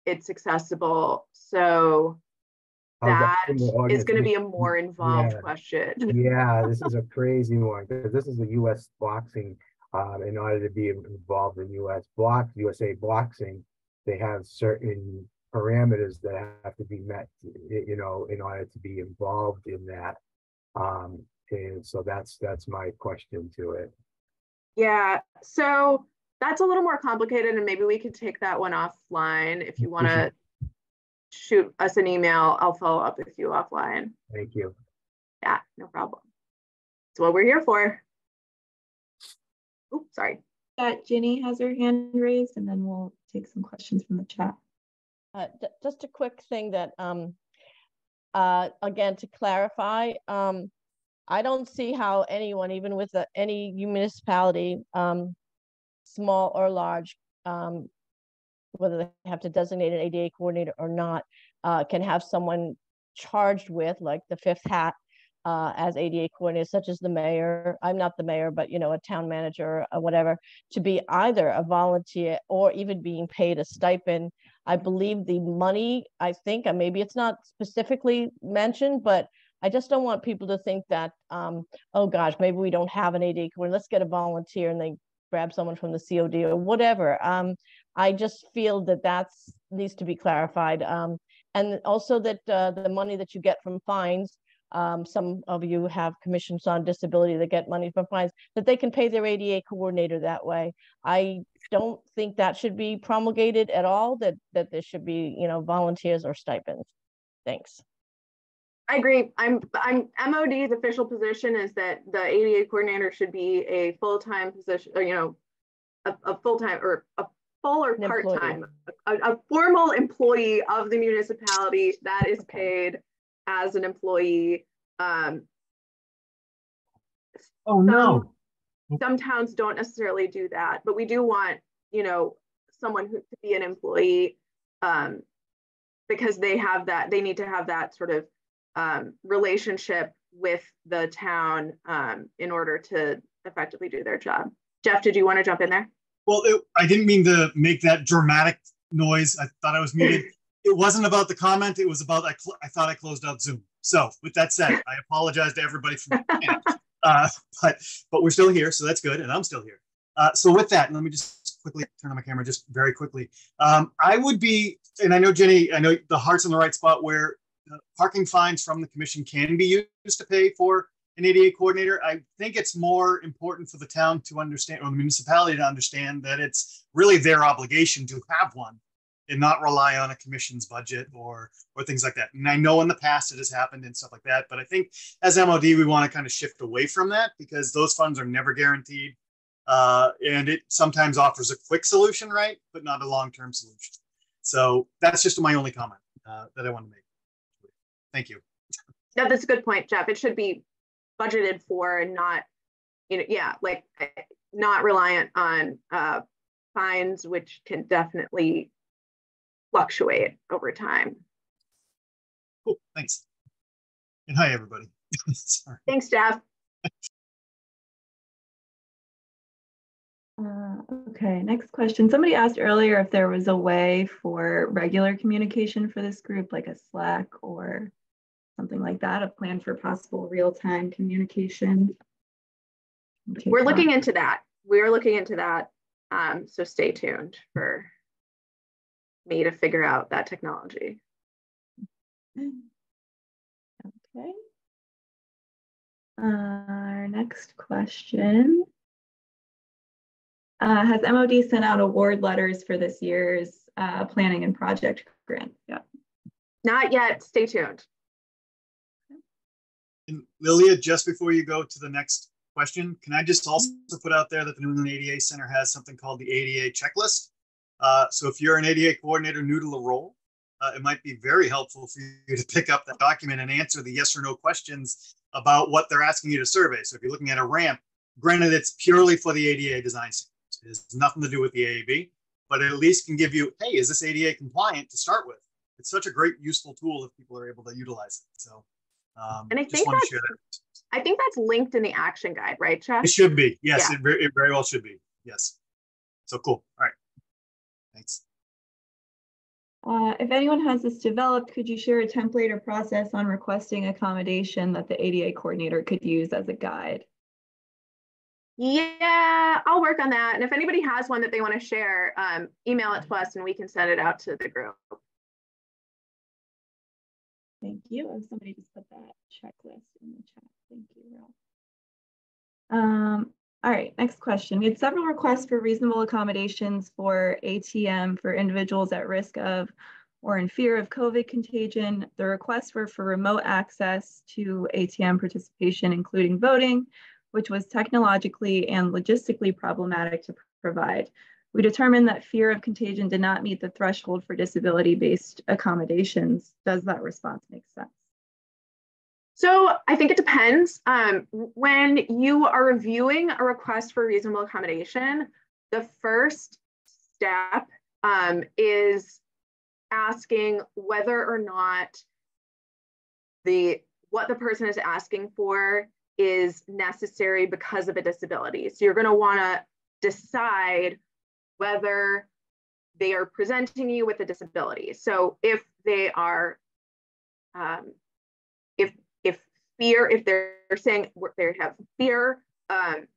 it's accessible. So that is going to be a more involved question. Yeah, this is a crazy one because this is a U.S. boxing. In order to be involved in USA boxing, they have certain parameters that have to be met, in order to be involved in that. And so that's my question to it. Yeah, so that's a little more complicated, and maybe we could take that one offline if you want to. Shoot us an email. I'll follow up with you offline. Thank you. Yeah, no problem. That's what we're here for. Oops, sorry. Ginny has her hand raised, and then we'll take some questions from the chat. Just a quick thing that, again, to clarify, I don't see how anyone, even with any municipality, small or large, whether they have to designate an ADA coordinator or not, can have someone charged with, like the fifth hat, as ADA coordinators, such as the mayor. I'm not the mayor, but you know, a town manager or whatever, to be either a volunteer or even being paid a stipend. I believe the money, I think, and maybe it's not specifically mentioned, but I just don't want people to think that, oh gosh, maybe we don't have an ADA coordinator, let's get a volunteer, and they grab someone from the COD or whatever. I just feel that that's needs to be clarified. And also that the money that you get from fines, some of you have commissions on disability that get money from fines, that they can pay their ADA coordinator that way. I don't think that should be promulgated at all, that there should be, you know, volunteers or stipends. Thanks. I agree. I'm MOD's official position is that the ADA coordinator should be a full-time position, or, you know, a full-time or a full or part-time, a formal employee of the municipality that is paid as an employee. Oh no. Some towns don't necessarily do that, but we do want, you know, someone who to be an employee, because they have that, they need to have that sort of relationship with the town in order to effectively do their job. Jeff, did you want to jump in there? Well, I didn't mean to make that dramatic noise. I thought I was muted. It wasn't about the comment. It was about I thought I closed out Zoom. So with that said, I apologize to everybody for but we're still here, so that's good, and I'm still here. So with that, let me just quickly turn on my camera, just very quickly. I would be, and I know Jenny, I know the heart's in the right spot where parking fines from the commission can be used to pay for an ADA coordinator. I think it's more important for the town to understand, or the municipality to understand, that it's really their obligation to have one and not rely on a commission's budget or things like that. And I know in the past it has happened and stuff like that, but I think as MOD, we want to kind of shift away from that because those funds are never guaranteed. And it sometimes offers a quick solution, right? But not a long-term solution. So that's just my only comment that I want to make. Thank you. No, that's a good point, Jeff. It should be budgeted for and not, you know, yeah, like not reliant on fines, which can definitely fluctuate over time. Cool, thanks. And hi, everybody. Sorry. Thanks, Jeff. Okay, next question. Somebody asked earlier if there was a way for regular communication for this group, like a Slack or something like that, a plan for possible real-time communication. We're looking into that. We're looking into that. So stay tuned for me to figure out that technology. Okay. Our next question. Has MOD sent out award letters for this year's planning and project grant? Yeah. Not yet. Stay tuned. And Lilia, just before you go to the next question, can I just also put out there that the New England ADA Center has something called the ADA checklist. So if you're an ADA coordinator new to the role, it might be very helpful for you to pick up that document and answer the yes or no questions about what they're asking you to survey. So if you're looking at a ramp, granted it's purely for the ADA design standards. It has nothing to do with the AAB, but it at least can give you, hey, is this ADA compliant to start with? It's such a great, useful tool if people are able to utilize it. So and I think that's linked in the action guide, right, Chad? It should be. Yes, yeah. it very well should be. Yes. So cool. All right. Thanks. If anyone has this developed, could you share a template or process on requesting accommodation that the ADA coordinator could use as a guide? Yeah, I'll work on that. And if anybody has one that they want to share, email it to us and we can send it out to the group. Thank you. Oh, somebody just put that checklist in the chat. Thank you, Ralph. All right, next question. We had several requests for reasonable accommodations for ATM for individuals at risk of or in fear of COVID contagion. The requests were for remote access to ATM participation, including voting, which was technologically and logistically problematic to provide. We determined that fear of contagion did not meet the threshold for disability-based accommodations. Does that response make sense? So I think it depends. When you are reviewing a request for reasonable accommodation, the first step is asking whether or not the what the person is asking for is necessary because of a disability. So you're going to want to decide whether they are presenting you with a disability. So if they are, if they're saying they have fear,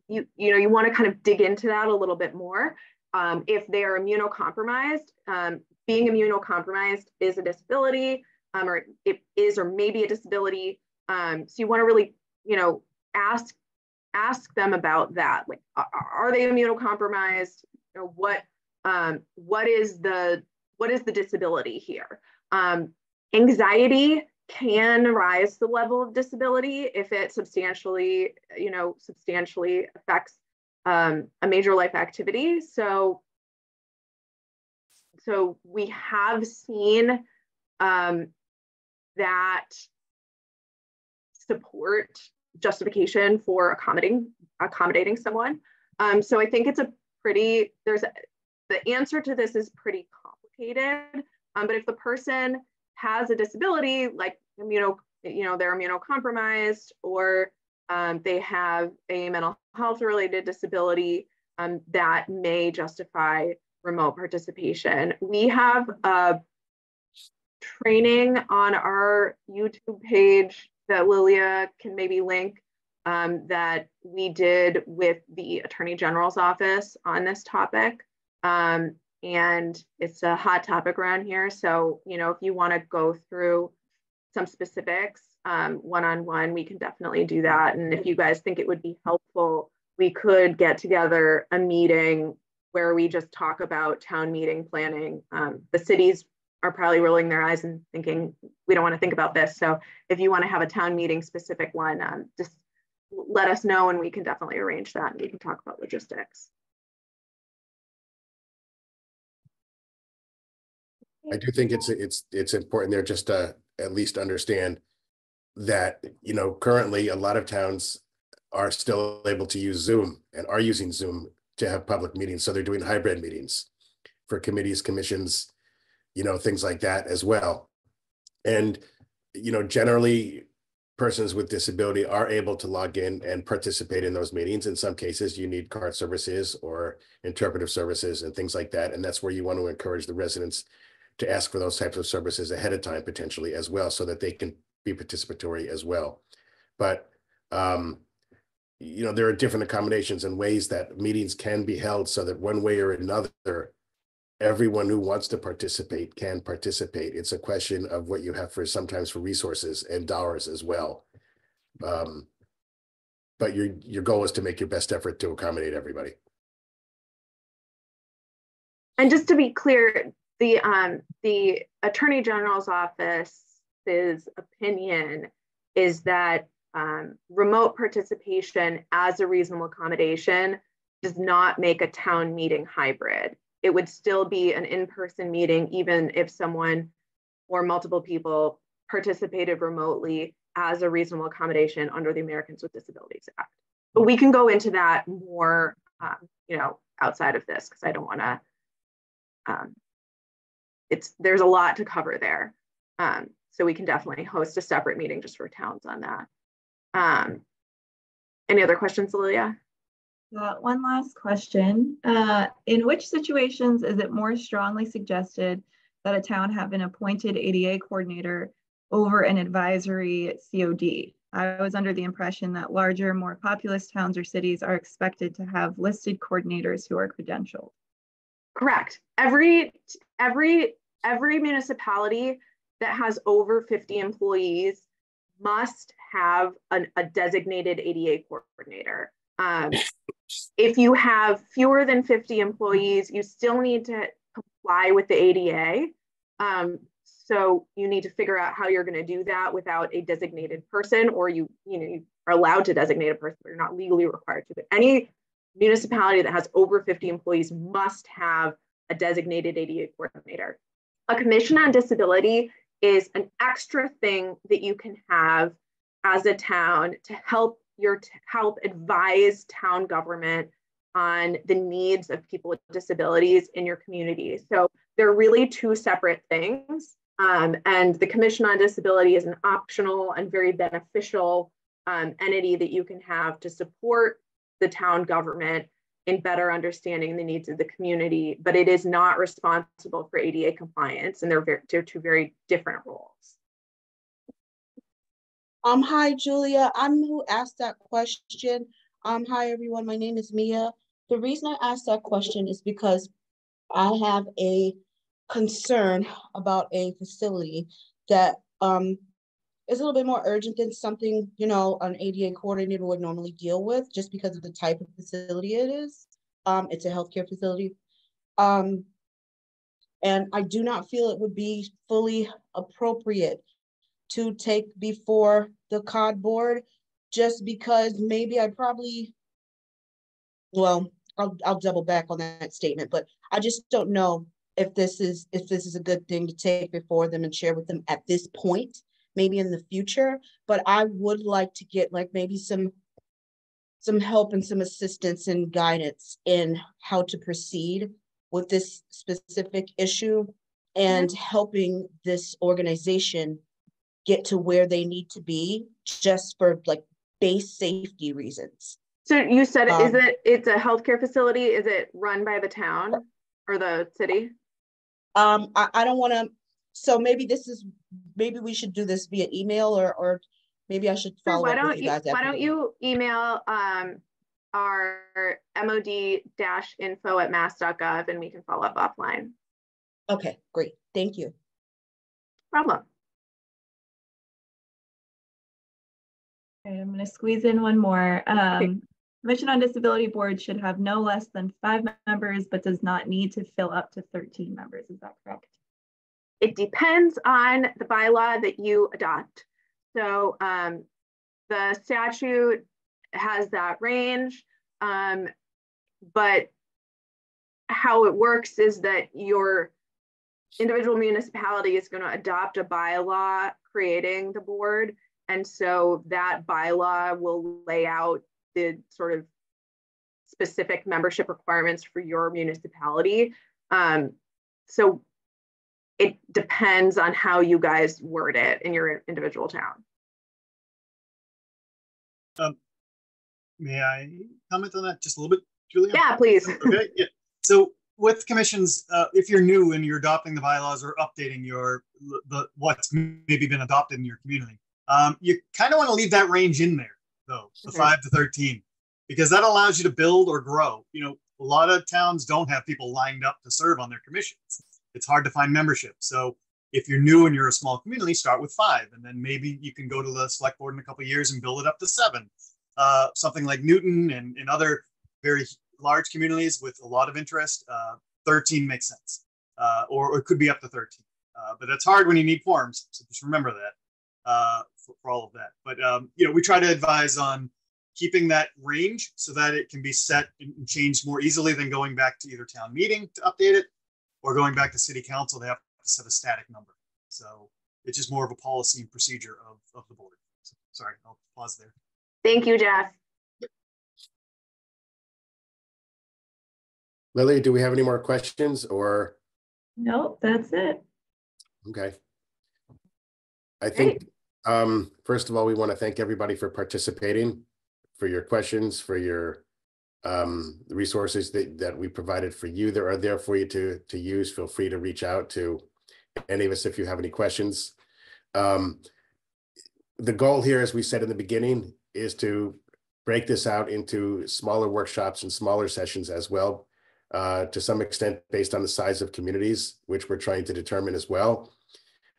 you want to kind of dig into that a little bit more. If they are immunocompromised, being immunocompromised is a disability, or it is or maybe a disability. So you want to really, ask them about that. Like, are they immunocompromised? What is the disability here? Anxiety can rise the level of disability if it substantially affects a major life activity. So we have seen that support justification for accommodating someone. So I think it's the answer to this is pretty complicated. But if the person has a disability, like they're immunocompromised, or they have a mental health related disability, that may justify remote participation. We have training on our YouTube page that Lilia can maybe link, that we did with the Attorney General's office on this topic. And it's a hot topic around here. So, if you want to go through some specifics one-on-one, we can definitely do that. And if you guys think it would be helpful, we could get together a meeting where we just talk about town meeting planning. The cities are probably rolling their eyes and thinking, we don't want to think about this. So if you want to have a town meeting specific one, just let us know and we can definitely arrange that and we can talk about logistics. I do think it's important there just to at least understand that, currently a lot of towns are still able to use Zoom and are using Zoom to have public meetings. So they're doing hybrid meetings for committees, commissions, things like that as well. And, generally persons with disability are able to log in and participate in those meetings. In some cases, you need card services or interpretive services and things like that. And that's where you want to encourage the residents to ask for those types of services ahead of time, potentially as well, so that they can be participatory as well. But, there are different accommodations and ways that meetings can be held so that one way or another, everyone who wants to participate can participate. It's a question of what you have sometimes for resources and dollars as well. But your goal is to make your best effort to accommodate everybody. And just to be clear, the Attorney General's office's opinion is that remote participation as a reasonable accommodation does not make a town meeting hybrid. It would still be an in-person meeting, even if someone or multiple people participated remotely as a reasonable accommodation under the Americans with Disabilities Act. But we can go into that more, outside of this, because I don't want to, there's a lot to cover there. So we can definitely host a separate meeting just for towns on that. Any other questions, Lilia? One last question. In which situations is it more strongly suggested that a town have an appointed ADA coordinator over an advisory COD? I was under the impression that larger, more populous towns or cities are expected to have listed coordinators who are credentialed. Correct. Every municipality that has over 50 employees must have a designated ADA coordinator. If you have fewer than 50 employees, you still need to comply with the ADA. So you need to figure out how you're going to do that without a designated person, or you are allowed to designate a person, but you're not legally required to. But any municipality that has over 50 employees must have a designated ADA coordinator. A commission on disability is an extra thing that you can have as a town to help advise town government on the needs of people with disabilities in your community. So they're really two separate things. And the Commission on Disability is an optional and very beneficial entity that you can have to support the town government in better understanding the needs of the community, but it is not responsible for ADA compliance, and they're two very different roles. Hi, Julia. I'm who asked that question. Hi, everyone. My name is Mia. The reason I asked that question is because I have a concern about a facility that is a little bit more urgent than something, you know, an ADA coordinator would normally deal with, just because of the type of facility it is. It's a healthcare facility. And I do not feel it would be fully appropriate to take before the COD board, just because maybe I probably, well, I'll double back on that statement, but I just don't know if this is a good thing to take before them and share with them at this point, maybe in the future. But I would like to get like maybe some help and some assistance and guidance in how to proceed with this specific issue, and helping this organization get to where they need to be, just for like base safety reasons. So you said, it's a healthcare facility? Is it run by the town or the city? I don't want to, so maybe we should do this via email, or maybe I should follow up with you guys. Why don't you email our mod-info@mass.gov and we can follow up offline. Okay, great. Thank you. No problem. Okay, I'm going to squeeze in one more. Commission on Disability Board should have no less than 5 members, but does not need to fill up to 13 members. Is that correct? It depends on the bylaw that you adopt. So the statute has that range, but how it works is that your individual municipality is going to adopt a bylaw creating the board. And so that bylaw will lay out the sort of specific membership requirements for your municipality. So it depends on how you guys word it in your individual town. May I comment on that just a little bit, Julia? Yeah, please. Okay, yeah. So with commissions, if you're new and you're adopting the bylaws or updating what's maybe been adopted in your community, you kind of want to leave that range in there, though, the 5 to 13, because that allows you to build or grow. You know, a lot of towns don't have people lined up to serve on their commissions. It's hard to find membership. So if you're new and you're a small community, start with 5, and then maybe you can go to the select board in a couple of years and build it up to 7. Something like Newton and other very large communities with a lot of interest, 13 makes sense, or it could be up to 13. But it's hard when you need forms, so just remember that for all of that. But you know, we try to advise on keeping that range so that it can be set and changed more easily than going back to either town meeting to update it, or going back to city council. They have to set a static number. So it's just more of a policy and procedure of the board. So, sorry, I'll pause there. Thank you, Jeff. Lily, do we have any more questions or? Nope, that's it. Okay. I think, first of all, we want to thank everybody for participating, for your questions, for your resources that we provided for you that are there for you to use. Feel free to reach out to any of us if you have any questions. The goal here, as we said in the beginning, is to break this out into smaller workshops and smaller sessions as well, to some extent based on the size of communities, which we're trying to determine as well.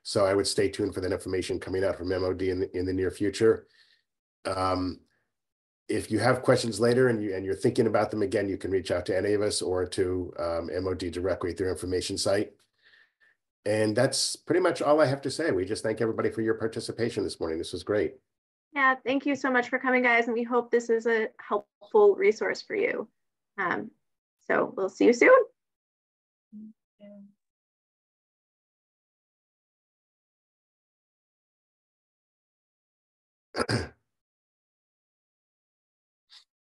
So I would stay tuned for that information coming out from MOD in the near future. If you have questions later and you're thinking about them again, you can reach out to any of us or to MOD directly through information site. And that's pretty much all I have to say. We just thank everybody for your participation this morning. This was great. Yeah, thank you so much for coming, guys. And we hope this is a helpful resource for you. So we'll see you soon. Yeah.